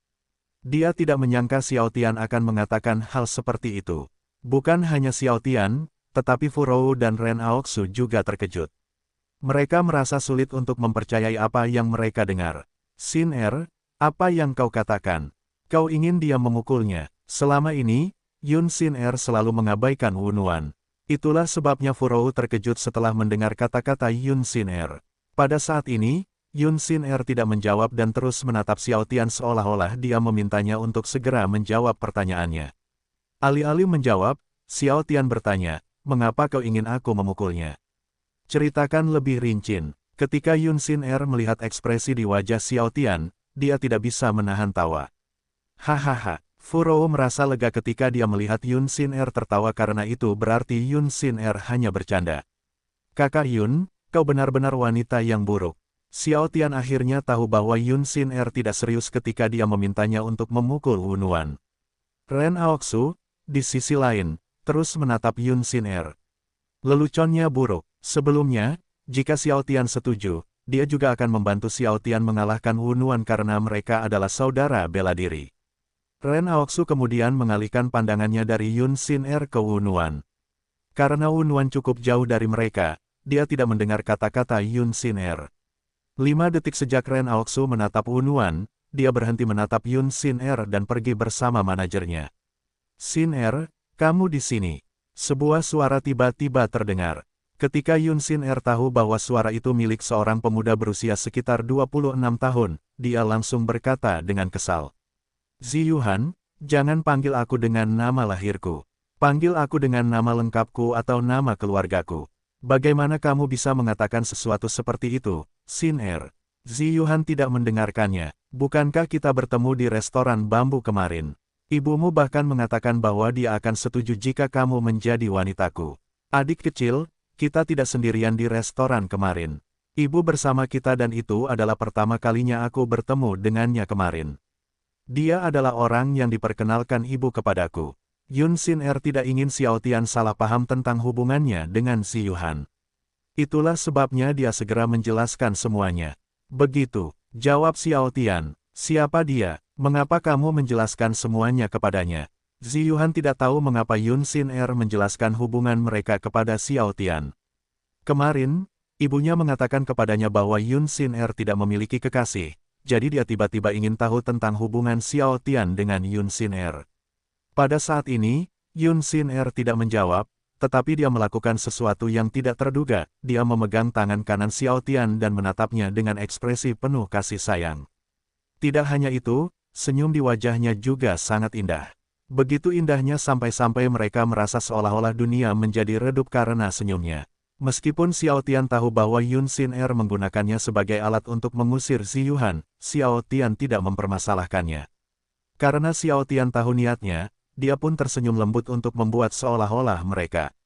Dia tidak menyangka Xiao Tian akan mengatakan hal seperti itu. Bukan hanya Xiao Tian, tetapi Fu Rou dan Ren Aoxu juga terkejut. Mereka merasa sulit untuk mempercayai apa yang mereka dengar. Sin Er, apa yang kau katakan? Kau ingin dia memukulnya. Selama ini, Yun Sin Er selalu mengabaikan Wu Nuan. Itulah sebabnya Fu Rou terkejut setelah mendengar kata-kata Yun Sin Er. Pada saat ini, Yun Sin Er tidak menjawab dan terus menatap Xiao Tian seolah-olah dia memintanya untuk segera menjawab pertanyaannya. Alih-alih menjawab, Xiao Tian bertanya, mengapa kau ingin aku memukulnya? Ceritakan lebih rinci. Ketika Yun Sin Er melihat ekspresi di wajah Xiao Tian, dia tidak bisa menahan tawa. Hahaha. Fu Rou merasa lega ketika dia melihat Yun Sin Er tertawa karena itu berarti Yun Sin Er hanya bercanda. Kakak Yun, kau benar-benar wanita yang buruk. Xiao Tian akhirnya tahu bahwa Yun Sin Er tidak serius ketika dia memintanya untuk memukul Wu Nuan. Ren Aoxu, di sisi lain, terus menatap Yun Sin Er. Leluconnya buruk. Sebelumnya, jika Xiao Tian setuju, dia juga akan membantu Xiao Tian mengalahkan Wu Nuan karena mereka adalah saudara bela diri. Ren Aoxu kemudian mengalihkan pandangannya dari Yun Sin Er ke Wu Nuan. Karena Wu Nuan cukup jauh dari mereka, dia tidak mendengar kata-kata Yun Sin Er. 5 detik sejak Ren Aoxu menatap Wu Nuan, dia berhenti menatap Yun Sin Er dan pergi bersama manajernya. Sin Er, kamu di sini. Sebuah suara tiba-tiba terdengar. Ketika Yun Sin Er tahu bahwa suara itu milik seorang pemuda berusia sekitar 26 tahun, dia langsung berkata dengan kesal. Ziyuhan, jangan panggil aku dengan nama lahirku. Panggil aku dengan nama lengkapku atau nama keluargaku. Bagaimana kamu bisa mengatakan sesuatu seperti itu, Sin Er? Ziyuhan tidak mendengarkannya. Bukankah kita bertemu di restoran bambu kemarin? Ibumu bahkan mengatakan bahwa dia akan setuju jika kamu menjadi wanitaku. Adik kecil, kita tidak sendirian di restoran kemarin. Ibu bersama kita dan itu adalah pertama kalinya aku bertemu dengannya kemarin. Dia adalah orang yang diperkenalkan ibu kepadaku. Yun Sin Er tidak ingin Xiao Tian salah paham tentang hubungannya dengan Ziyuhan. Itulah sebabnya dia segera menjelaskan semuanya. Begitu, jawab Xiao Tian. Siapa dia? Mengapa kamu menjelaskan semuanya kepadanya? Ziyuhan tidak tahu mengapa Yun Sin Er menjelaskan hubungan mereka kepada Xiao Tian. Kemarin, ibunya mengatakan kepadanya bahwa Yun Sin Er tidak memiliki kekasih. Jadi dia tiba-tiba ingin tahu tentang hubungan Xiao Tian dengan Yun Sin Er. Pada saat ini, Yun Sin Er tidak menjawab, tetapi dia melakukan sesuatu yang tidak terduga. Dia memegang tangan kanan Xiao Tian dan menatapnya dengan ekspresi penuh kasih sayang. Tidak hanya itu, senyum di wajahnya juga sangat indah. Begitu indahnya sampai-sampai mereka merasa seolah-olah dunia menjadi redup karena senyumnya. Meskipun Xiao Tian tahu bahwa Yun Xin Er menggunakannya sebagai alat untuk mengusir Zi Yuhan, Xiao Tian tidak mempermasalahkannya. Karena Xiao Tian tahu niatnya, dia pun tersenyum lembut untuk membuat seolah-olah mereka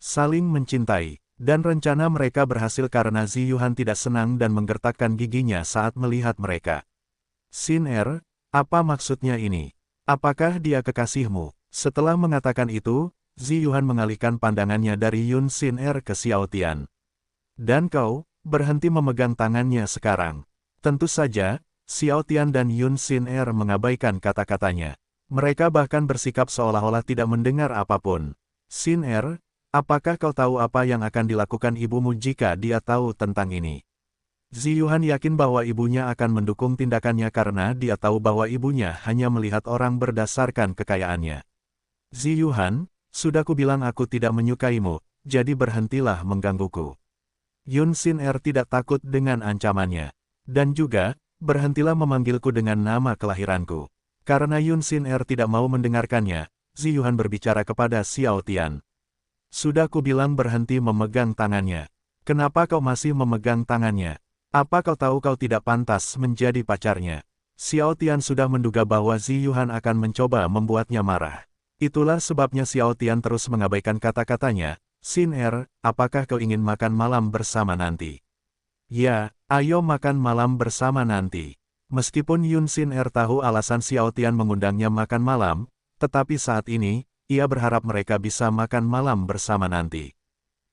saling mencintai. Dan rencana mereka berhasil karena Zi Yuhan tidak senang dan menggertakkan giginya saat melihat mereka. Xin Er, apa maksudnya ini? Apakah dia kekasihmu? Setelah mengatakan itu, Zi Yuhan mengalihkan pandangannya dari Yun Xin Er ke Xiao Tian. Dan kau, berhenti memegang tangannya sekarang. Tentu saja, Xiao Tian dan Yun Xin Er mengabaikan kata-katanya. Mereka bahkan bersikap seolah-olah tidak mendengar apapun. Xin Er, apakah kau tahu apa yang akan dilakukan ibumu jika dia tahu tentang ini? Zi Yuhan yakin bahwa ibunya akan mendukung tindakannya karena dia tahu bahwa ibunya hanya melihat orang berdasarkan kekayaannya. Zi Yuhan, sudah kubilang aku tidak menyukaimu, jadi berhentilah menggangguku. Yun Xin Er tidak takut dengan ancamannya. Dan juga, berhentilah memanggilku dengan nama kelahiranku. Karena Yun Xin Er tidak mau mendengarkannya, Zi Yuhan berbicara kepada Xiao Tian. Sudah kubilang berhenti memegang tangannya. Kenapa kau masih memegang tangannya? Apa kau tahu kau tidak pantas menjadi pacarnya? Xiao Tian sudah menduga bahwa Zi Yuhan akan mencoba membuatnya marah. Itulah sebabnya Xiao Tian terus mengabaikan kata-katanya. Xin Er, apakah kau ingin makan malam bersama nanti? Ya, ayo makan malam bersama nanti. Meskipun Yun Xin Er tahu alasan Xiao Tian mengundangnya makan malam, tetapi saat ini, ia berharap mereka bisa makan malam bersama nanti.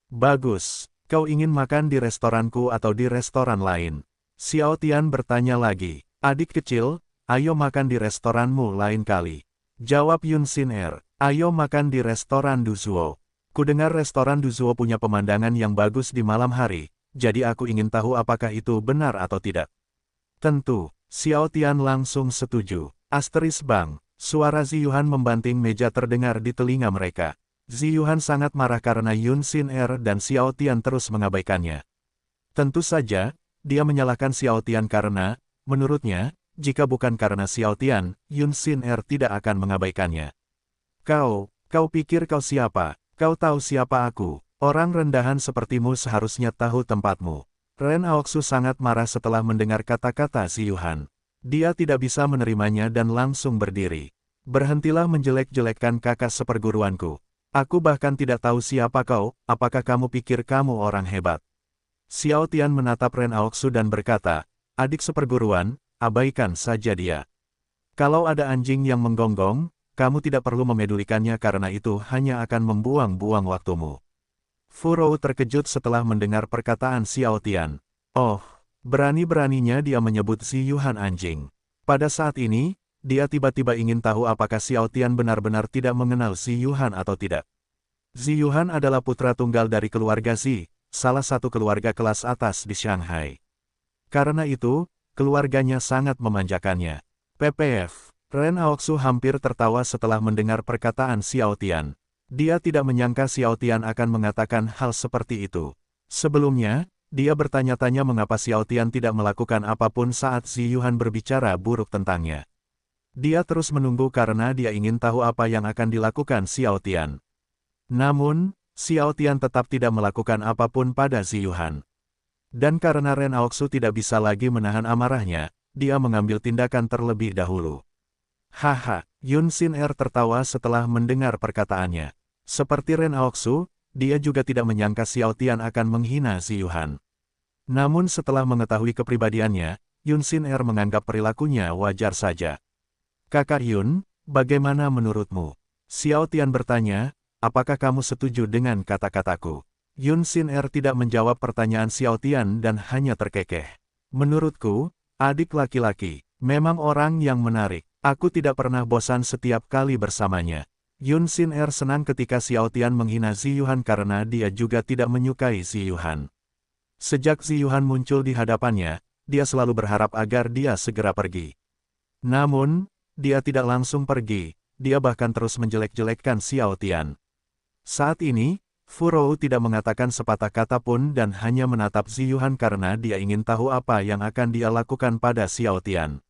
Bagus, kau ingin makan di restoranku atau di restoran lain? Xiao Tian bertanya lagi. Adik kecil, ayo makan di restoranmu lain kali. Jawab Yun Xin Er, ayo makan di restoran Duzuo. Kudengar restoran Duzuo punya pemandangan yang bagus di malam hari, jadi aku ingin tahu apakah itu benar atau tidak. Tentu. Xiao Tian langsung setuju. Asteris bang, suara Zi Yuhan membanting meja terdengar di telinga mereka. Zi Yuhan sangat marah karena Yun Xin Er dan Xiao Tian terus mengabaikannya. Tentu saja, dia menyalahkan Xiao Tian karena, menurutnya, jika bukan karena Xiao Tian, Yun Xin Er tidak akan mengabaikannya. Kau pikir kau siapa? Kau tahu siapa aku? Orang rendahan sepertimu seharusnya tahu tempatmu. Ren Aoxu sangat marah setelah mendengar kata-kata Zi Yuhan. Dia tidak bisa menerimanya dan langsung berdiri. Berhentilah menjelek-jelekkan kakak seperguruanku. Aku bahkan tidak tahu siapa kau, apakah kamu pikir kamu orang hebat? Xiao Tian menatap Ren Aoxu dan berkata, adik seperguruan, abaikan saja dia. Kalau ada anjing yang menggonggong, kamu tidak perlu memedulikannya karena itu hanya akan membuang-buang waktumu. Fu Rou terkejut setelah mendengar perkataan Xiao Tian. Oh, berani-beraninya dia menyebut Zi Yuhan anjing. Pada saat ini, dia tiba-tiba ingin tahu apakah Xiao Tian benar-benar tidak mengenal Zi Yuhan atau tidak. Zi Yuhan adalah putra tunggal dari keluarga Zi, salah satu keluarga kelas atas di Shanghai. Karena itu, keluarganya sangat memanjakannya. PPF, Ren Aoxu hampir tertawa setelah mendengar perkataan Xiao Tian. Dia tidak menyangka Xiao Tian akan mengatakan hal seperti itu. Sebelumnya, dia bertanya-tanya mengapa Xiao Tian tidak melakukan apapun saat Zi Yuhan berbicara buruk tentangnya. Dia terus menunggu karena dia ingin tahu apa yang akan dilakukan Xiao Tian. Namun, Xiao Tian tetap tidak melakukan apapun pada Zi Yuhan. Dan karena Ren Aoxu tidak bisa lagi menahan amarahnya, dia mengambil tindakan terlebih dahulu. Haha, Yun Xin Er tertawa setelah mendengar perkataannya. Seperti Ren Aoxu, dia juga tidak menyangka Xiao Tian akan menghina Zi Yuhan. Namun setelah mengetahui kepribadiannya, Yun Xin Er menganggap perilakunya wajar saja. Kakak Yun, bagaimana menurutmu? Xiao Tian bertanya, apakah kamu setuju dengan kata-kataku? Yun Xin Er tidak menjawab pertanyaan Xiao Tian dan hanya terkekeh. Menurutku, adik laki-laki, memang orang yang menarik. Aku tidak pernah bosan setiap kali bersamanya. Yun Xin Er senang ketika Xiao Tian menghina Zi Yuhan karena dia juga tidak menyukai Zi Yuhan. Sejak Zi Yuhan muncul di hadapannya, dia selalu berharap agar dia segera pergi. Namun, dia tidak langsung pergi, dia bahkan terus menjelek-jelekkan Xiao Tian. Saat ini, Fu Rou tidak mengatakan sepatah kata pun dan hanya menatap Ziyuhan karena dia ingin tahu apa yang akan dia lakukan pada Xiao Tian.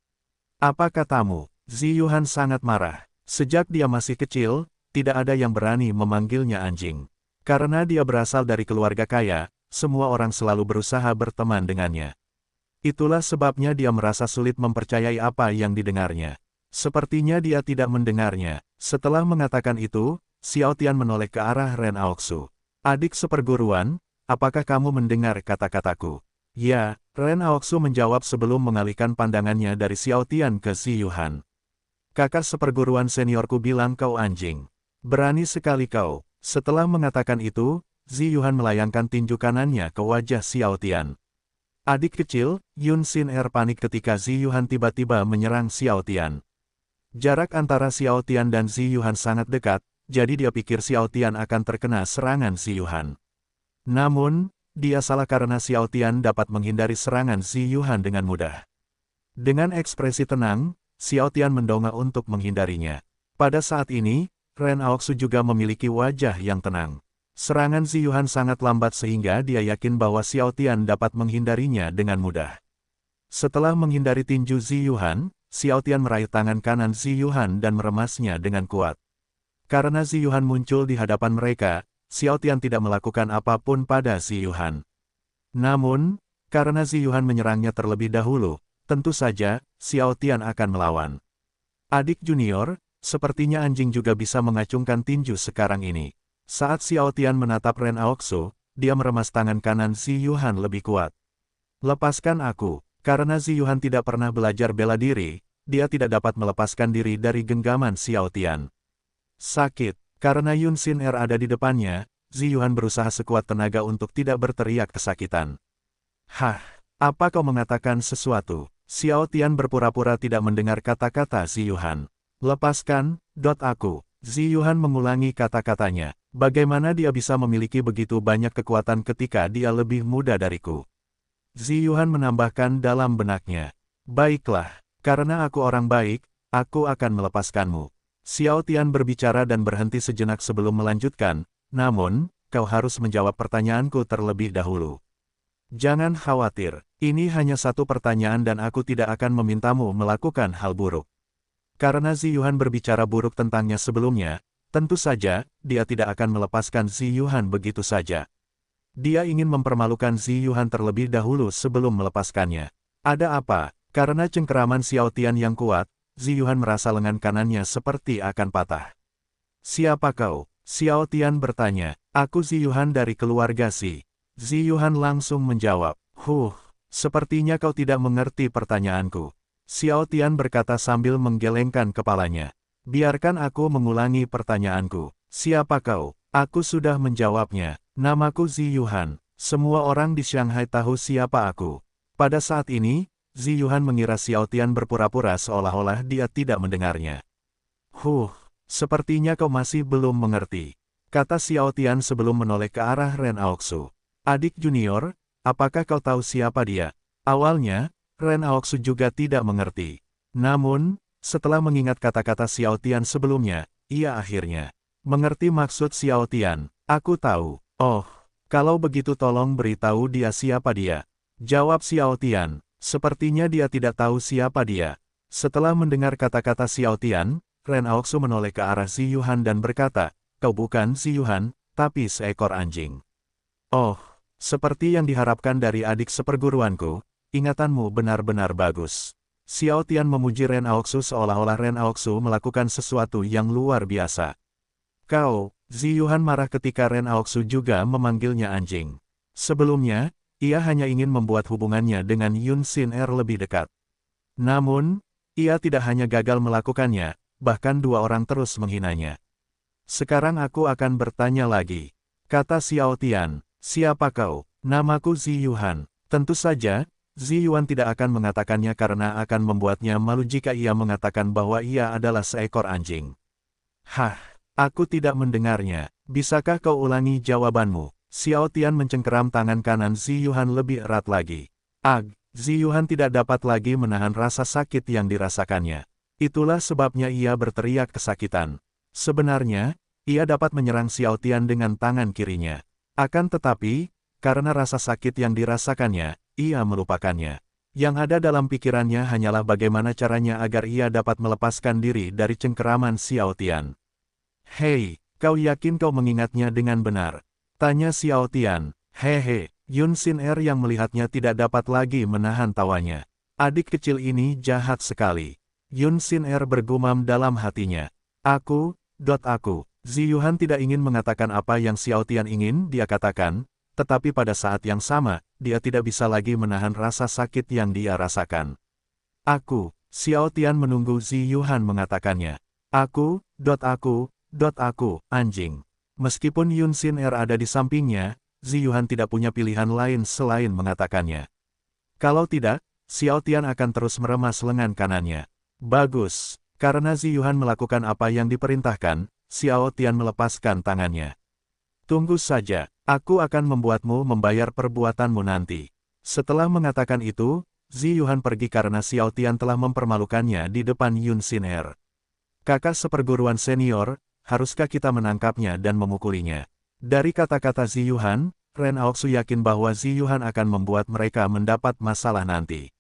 Apa katamu? Ziyuhan sangat marah. Sejak dia masih kecil, tidak ada yang berani memanggilnya anjing. Karena dia berasal dari keluarga kaya, semua orang selalu berusaha berteman dengannya. Itulah sebabnya dia merasa sulit mempercayai apa yang didengarnya. Sepertinya dia tidak mendengarnya. Setelah mengatakan itu, Xiao Tian menoleh ke arah Ren Aoxu. Adik seperguruan, apakah kamu mendengar kata-kataku? Ya, Ren Aoxu menjawab sebelum mengalihkan pandangannya dari Xiao Tian ke Ziyuhan. Kakak seperguruan seniorku bilang kau anjing. Berani sekali kau. Setelah mengatakan itu, Ziyuhan melayangkan tinju kanannya ke wajah Xiao Tian. Adik kecil, Yun Xin Er panik ketika Ziyuhan tiba-tiba menyerang Xiao Tian. Jarak antara Xiao Tian dan Ziyuhan sangat dekat, jadi dia pikir Xiao Tian akan terkena serangan Ziyuhan. Namun, dia salah karena Xiao Tian dapat menghindari serangan Ziyuhan dengan mudah. Dengan ekspresi tenang, Xiao Tian mendongak untuk menghindarinya. Pada saat ini, Ren Aoxu juga memiliki wajah yang tenang. Serangan Ziyuhan sangat lambat sehingga dia yakin bahwa Xiao Tian dapat menghindarinya dengan mudah. Setelah menghindari tinju Ziyuhan, Xiao Tian meraih tangan kanan Ziyuhan dan meremasnya dengan kuat. Karena Ziyuhan muncul di hadapan mereka, Xiao Tian tidak melakukan apapun pada Ziyuhan. Namun, karena Ziyuhan menyerangnya terlebih dahulu, tentu saja, Xiao Tian akan melawan. Adik junior, sepertinya anjing juga bisa mengacungkan tinju sekarang ini. Saat Xiao Tian menatap Ren Aoxu, dia meremas tangan kanan Ziyuhan lebih kuat. Lepaskan aku, karena Ziyuhan tidak pernah belajar bela diri, dia tidak dapat melepaskan diri dari genggaman Xiao Tian. Sakit, karena Yun Xin Er ada di depannya, Ziyuhan berusaha sekuat tenaga untuk tidak berteriak kesakitan. Hah, apa kau mengatakan sesuatu? Xiao Tian berpura-pura tidak mendengar kata-kata Ziyuhan. Lepaskan, aku. Ziyuhan mengulangi kata-katanya. Bagaimana dia bisa memiliki begitu banyak kekuatan ketika dia lebih muda dariku? Ziyuhan menambahkan dalam benaknya. Baiklah, karena aku orang baik, aku akan melepaskanmu. Xiao Tian berbicara dan berhenti sejenak sebelum melanjutkan, namun, kau harus menjawab pertanyaanku terlebih dahulu. Jangan khawatir, ini hanya satu pertanyaan dan aku tidak akan memintamu melakukan hal buruk. Karena Ziyuhan berbicara buruk tentangnya sebelumnya, tentu saja, dia tidak akan melepaskan Ziyuhan begitu saja. Dia ingin mempermalukan Ziyuhan terlebih dahulu sebelum melepaskannya. Ada apa? Karena cengkeraman Xiao Tian yang kuat, Ziyuhan merasa lengan kanannya seperti akan patah. Siapa kau? Xiao Tian bertanya. Aku Ziyuhan dari keluarga Si. Ziyuhan langsung menjawab. Sepertinya kau tidak mengerti pertanyaanku. Xiao Tian berkata sambil menggelengkan kepalanya. Biarkan aku mengulangi pertanyaanku. Siapa kau? Aku sudah menjawabnya. Namaku Ziyuhan. Semua orang di Shanghai tahu siapa aku. Pada saat ini, Ziyuhan mengira Xiao Tian berpura-pura seolah-olah dia tidak mendengarnya. Sepertinya kau masih belum mengerti, kata Xiao Tian sebelum menoleh ke arah Ren Aoxu. Adik junior, apakah kau tahu siapa dia? Awalnya, Ren Aoxu juga tidak mengerti. Namun, setelah mengingat kata-kata Xiao Tian sebelumnya, ia akhirnya mengerti maksud Xiao Tian. Aku tahu. Oh, kalau begitu tolong beritahu dia siapa dia. Jawab Xiao Tian. Sepertinya dia tidak tahu siapa dia. Setelah mendengar kata-kata Xiao Tian, Ren Aoxu menoleh ke arah Ziyuhan dan berkata, kau bukan Ziyuhan, tapi seekor anjing. Oh, seperti yang diharapkan dari adik seperguruanku, ingatanmu benar-benar bagus. Xiao Tian memuji Ren Aoxu seolah-olah Ren Aoxu melakukan sesuatu yang luar biasa. Kau, Ziyuhan marah ketika Ren Aoxu juga memanggilnya anjing. Sebelumnya, ia hanya ingin membuat hubungannya dengan Yun Xin Er lebih dekat. Namun, ia tidak hanya gagal melakukannya, bahkan dua orang terus menghinanya. Sekarang aku akan bertanya lagi. Kata Xiao Tian, siapa kau? Namaku Ziyuhan. Tentu saja, Ziyuhan tidak akan mengatakannya karena akan membuatnya malu jika ia mengatakan bahwa ia adalah seekor anjing. Aku tidak mendengarnya. Bisakah kau ulangi jawabanmu? Xiao Tian mencengkeram tangan kanan Ziyuhan lebih erat lagi. Ziyuhan tidak dapat lagi menahan rasa sakit yang dirasakannya. Itulah sebabnya ia berteriak kesakitan. Sebenarnya, ia dapat menyerang Xiao Tian dengan tangan kirinya. Akan tetapi, karena rasa sakit yang dirasakannya, ia melupakannya. Yang ada dalam pikirannya hanyalah bagaimana caranya agar ia dapat melepaskan diri dari cengkeraman Xiao Tian. "Hei, kau yakin kau mengingatnya dengan benar?" tanya Xiao Tian. "Hehe." Yun Xin Er yang melihatnya tidak dapat lagi menahan tawanya. Adik kecil ini jahat sekali. Yun Xin Er bergumam dalam hatinya. Aku. Zi Yuhan tidak ingin mengatakan apa yang Xiao Tian ingin dia katakan, tetapi pada saat yang sama, dia tidak bisa lagi menahan rasa sakit yang dia rasakan. "Aku." Xiao Tian menunggu Zi Yuhan mengatakannya. Aku, anjing." Meskipun Yun Xin Er ada di sampingnya, Zi Yuhan tidak punya pilihan lain selain mengatakannya. Kalau tidak, Xiao Tian akan terus meremas lengan kanannya. Bagus. Karena Zi Yuhan melakukan apa yang diperintahkan, Xiao Tian melepaskan tangannya. "Tunggu saja, aku akan membuatmu membayar perbuatanmu nanti." Setelah mengatakan itu, Zi Yuhan pergi karena Xiao Tian telah mempermalukannya di depan Yun Xin Er. "Kakak seperguruan senior, haruskah kita menangkapnya dan memukulinya?" Dari kata-kata Zi Yuhan, Ren Aoxu yakin bahwa Zi Yuhan akan membuat mereka mendapat masalah nanti.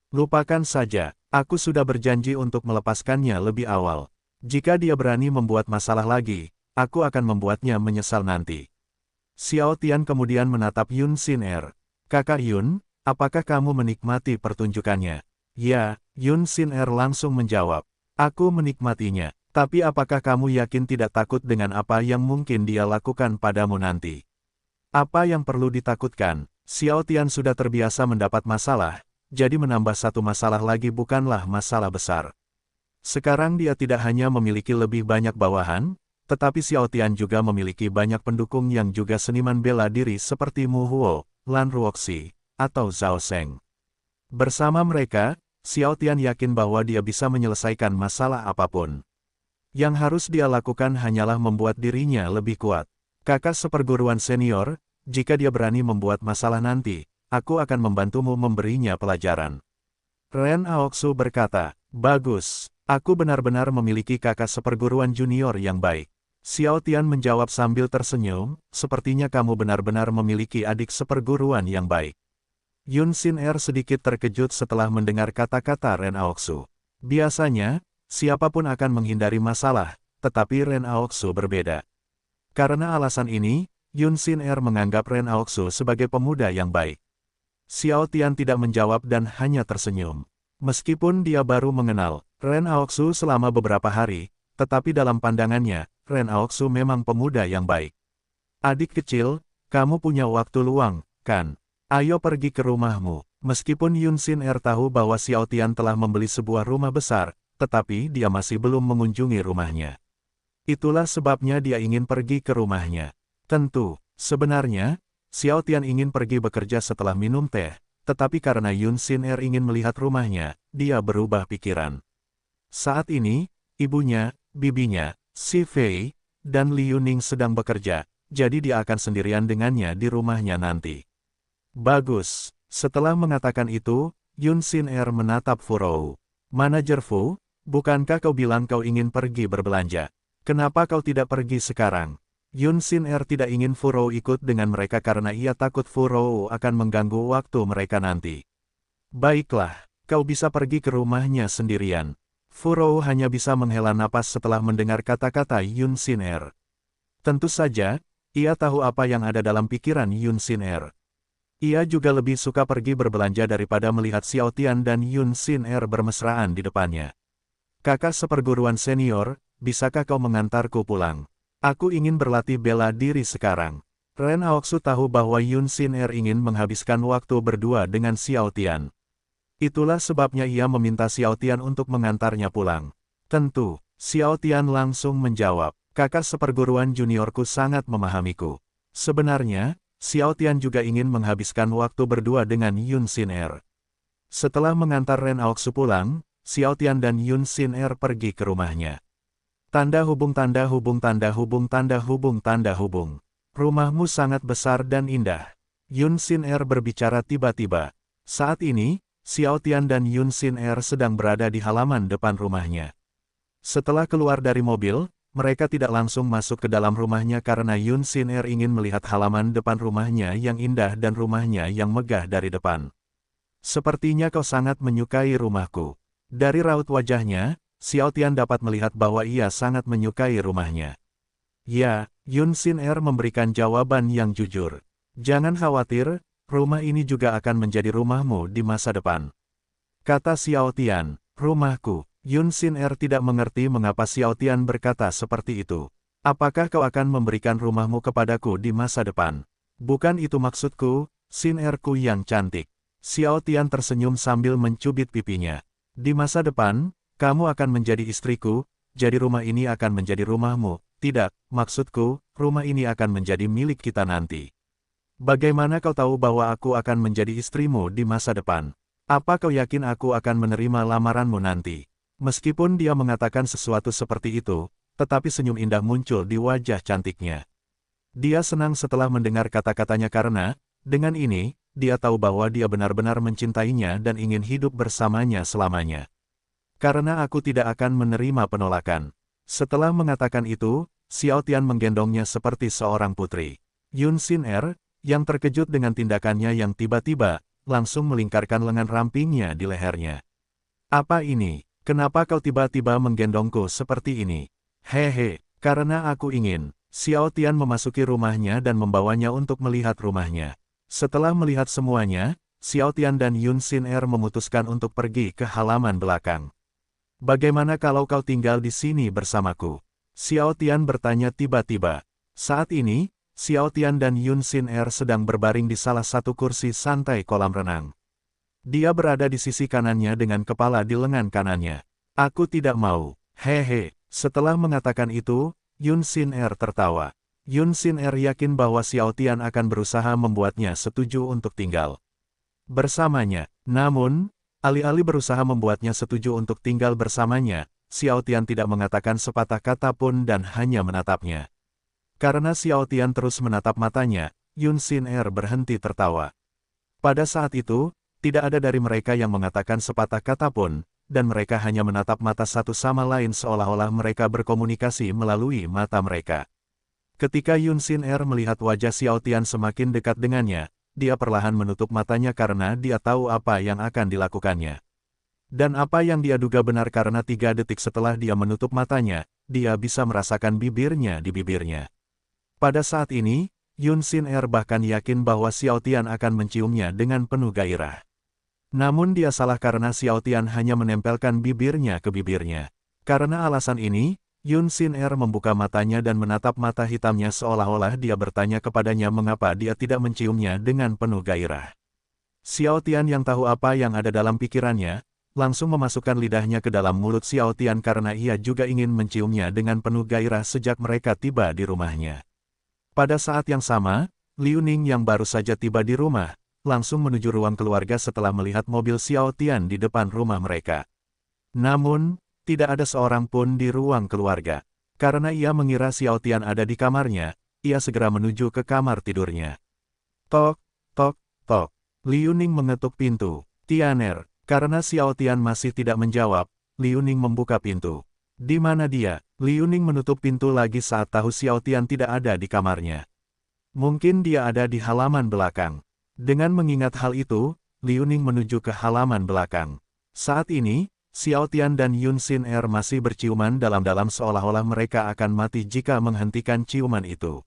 "Lupakan saja, aku sudah berjanji untuk melepaskannya lebih awal. Jika dia berani membuat masalah lagi, aku akan membuatnya menyesal nanti." Xiao Tian kemudian menatap Yun Xin Er. "Kakak Yun, apakah kamu menikmati pertunjukannya?" "Ya," Yun Xin Er langsung menjawab. "Aku menikmatinya. Tapi apakah kamu yakin tidak takut dengan apa yang mungkin dia lakukan padamu nanti?" "Apa yang perlu ditakutkan? Xiao Tian sudah terbiasa mendapat masalah, jadi menambah satu masalah lagi bukanlah masalah besar. Sekarang dia tidak hanya memiliki lebih banyak bawahan, tetapi Xiao Tian juga memiliki banyak pendukung yang juga seniman bela diri seperti Mu Huo, Lan Ruoxi, atau Zhao Sheng. Bersama mereka, Xiao Tian yakin bahwa dia bisa menyelesaikan masalah apapun. Yang harus dia lakukan hanyalah membuat dirinya lebih kuat. Kakak seperguruan senior, jika dia berani membuat masalah nanti, aku akan membantumu memberinya pelajaran." Ren Aoxu berkata, "Bagus, aku benar-benar memiliki kakak seperguruan junior yang baik." Xiao Tian menjawab sambil tersenyum, "Sepertinya kamu benar-benar memiliki adik seperguruan yang baik." Yun Xin Er sedikit terkejut setelah mendengar kata-kata Ren Aoxu. Biasanya, siapapun akan menghindari masalah, tetapi Ren Aoxu berbeda. Karena alasan ini, Yun Xin Er menganggap Ren Aoxu sebagai pemuda yang baik. Xiao Tian tidak menjawab dan hanya tersenyum. Meskipun dia baru mengenal Ren Aoxu selama beberapa hari, tetapi dalam pandangannya, Ren Aoxu memang pemuda yang baik. "Adik kecil, kamu punya waktu luang, kan? Ayo pergi ke rumahmu." Meskipun Yun Xin Er tahu bahwa Xiao Tian telah membeli sebuah rumah besar, tetapi dia masih belum mengunjungi rumahnya. Itulah sebabnya dia ingin pergi ke rumahnya. Tentu, sebenarnya, Xiao Tian ingin pergi bekerja setelah minum teh, tetapi karena Yun Xin Er ingin melihat rumahnya, dia berubah pikiran. Saat ini, ibunya, bibinya, Si Fei, dan Liu Ning sedang bekerja, jadi dia akan sendirian dengannya di rumahnya nanti. Bagus. Setelah mengatakan itu, Yun Xin Er menatap Fu Rou. "Manajer Fu, bukankah kau bilang kau ingin pergi berbelanja? Kenapa kau tidak pergi sekarang?" Yun Xin Er tidak ingin Fu Rou ikut dengan mereka karena ia takut Fu Rou akan mengganggu waktu mereka nanti. "Baiklah, kau bisa pergi ke rumahnya sendirian." Fu Rou hanya bisa menghela napas setelah mendengar kata-kata Yun Xin Er. Tentu saja, ia tahu apa yang ada dalam pikiran Yun Xin Er. Ia juga lebih suka pergi berbelanja daripada melihat Xiao Tian dan Yun Xin Er bermesraan di depannya. "Kakak seperguruan senior, bisakah kau mengantarku pulang? Aku ingin berlatih bela diri sekarang." Ren Aoxu tahu bahwa Yun Xin Er ingin menghabiskan waktu berdua dengan Xiao Tian. Itulah sebabnya ia meminta Xiao Tian untuk mengantarnya pulang. Tentu, Xiao Tian langsung menjawab, "Kakak seperguruan juniorku sangat memahamiku." Sebenarnya, Xiao Tian juga ingin menghabiskan waktu berdua dengan Yun Xin Er. Setelah mengantar Ren Aoxu pulang, Xiao Tian dan Yun Xin Er pergi ke rumahnya. Tanda hubung tanda hubung tanda hubung tanda hubung tanda hubung. "Rumahmu sangat besar dan indah." Yun Xin Er berbicara tiba-tiba. Saat ini, Xiao Tian dan Yun Xin Er sedang berada di halaman depan rumahnya. Setelah keluar dari mobil, mereka tidak langsung masuk ke dalam rumahnya karena Yun Sin Er ingin melihat halaman depan rumahnya yang indah dan rumahnya yang megah dari depan. Sepertinya kau sangat menyukai rumahku. Dari raut wajahnya, Xiao Tian dapat melihat bahwa ia sangat menyukai rumahnya. Ya, Yun Sin Er memberikan jawaban yang jujur. Jangan khawatir, rumah ini juga akan menjadi rumahmu di masa depan. Kata Xiao Tian, rumahku. Yun Sin Er tidak mengerti mengapa Xiao Tian berkata seperti itu. Apakah kau akan memberikan rumahmu kepadaku di masa depan? Bukan itu maksudku, Sin Er-ku yang cantik. Xiao Tian tersenyum sambil mencubit pipinya. Di masa depan, kamu akan menjadi istriku, jadi rumah ini akan menjadi rumahmu. Tidak, maksudku, rumah ini akan menjadi milik kita nanti. Bagaimana kau tahu bahwa aku akan menjadi istrimu di masa depan? Apa kau yakin aku akan menerima lamaranmu nanti? Meskipun dia mengatakan sesuatu seperti itu, tetapi senyum indah muncul di wajah cantiknya. Dia senang setelah mendengar kata-katanya karena, dengan ini, dia tahu bahwa dia benar-benar mencintainya dan ingin hidup bersamanya selamanya. Karena aku tidak akan menerima penolakan. Setelah mengatakan itu, Xiao Tian menggendongnya seperti seorang putri. Yun Sin Er, yang terkejut dengan tindakannya yang tiba-tiba, langsung melingkarkan lengan rampingnya di lehernya. Apa ini? Kenapa kau tiba-tiba menggendongku seperti ini? Hehe, karena aku ingin. Xiao Tian memasuki rumahnya dan membawanya untuk melihat rumahnya. Setelah melihat semuanya, Xiao Tian dan Yun Sin Er memutuskan untuk pergi ke halaman belakang. Bagaimana kalau kau tinggal di sini bersamaku? Xiao Tian bertanya tiba-tiba. Saat ini, Xiao Tian dan Yun Sin Er sedang berbaring di salah satu kursi santai kolam renang. Dia berada di sisi kanannya dengan kepala di lengan kanannya. Aku tidak mau. Hehe. Setelah mengatakan itu, Yun Sin Er tertawa. Yun Sin Er yakin bahwa Xiao Tian akan berusaha membuatnya setuju untuk tinggal bersamanya. Namun, alih-alih berusaha membuatnya setuju untuk tinggal bersamanya, Xiao Tian tidak mengatakan sepatah kata pun dan hanya menatapnya. Karena Xiao Tian terus menatap matanya, Yun Sin Er berhenti tertawa. Pada saat itu, tidak ada dari mereka yang mengatakan sepatah kata pun, dan mereka hanya menatap mata satu sama lain seolah-olah mereka berkomunikasi melalui mata mereka. Ketika Yun Sin Er melihat wajah Xiao Tian semakin dekat dengannya, dia perlahan menutup matanya karena dia tahu apa yang akan dilakukannya. Dan apa yang dia duga benar karena 3 detik setelah dia menutup matanya, dia bisa merasakan bibirnya di bibirnya. Pada saat ini, Yun Sin Er bahkan yakin bahwa Xiao Tian akan menciumnya dengan penuh gairah. Namun dia salah karena Xiao Tian hanya menempelkan bibirnya ke bibirnya. Karena alasan ini, Yun Sin Er membuka matanya dan menatap mata hitamnya seolah-olah dia bertanya kepadanya mengapa dia tidak menciumnya dengan penuh gairah. Xiao Tian yang tahu apa yang ada dalam pikirannya, langsung memasukkan lidahnya ke dalam mulut Xiao Tian karena ia juga ingin menciumnya dengan penuh gairah sejak mereka tiba di rumahnya. Pada saat yang sama, Liu Ning yang baru saja tiba di rumah, langsung menuju ruang keluarga setelah melihat mobil Xiao Tian di depan rumah mereka. Namun, tidak ada seorang pun di ruang keluarga. Karena ia mengira Xiao Tian ada di kamarnya, ia segera menuju ke kamar tidurnya. Tok, tok, tok. Liu Ning mengetuk pintu. Tianer, karena Xiao Tian masih tidak menjawab, Liu Ning membuka pintu. Di mana dia? Liu Ning menutup pintu lagi saat tahu Xiao Tian tidak ada di kamarnya. Mungkin dia ada di halaman belakang. Dengan mengingat hal itu, Liu Ning menuju ke halaman belakang. Saat ini, Xiao Tian dan Yun Sin Er masih berciuman dalam-dalam seolah-olah mereka akan mati jika menghentikan ciuman itu.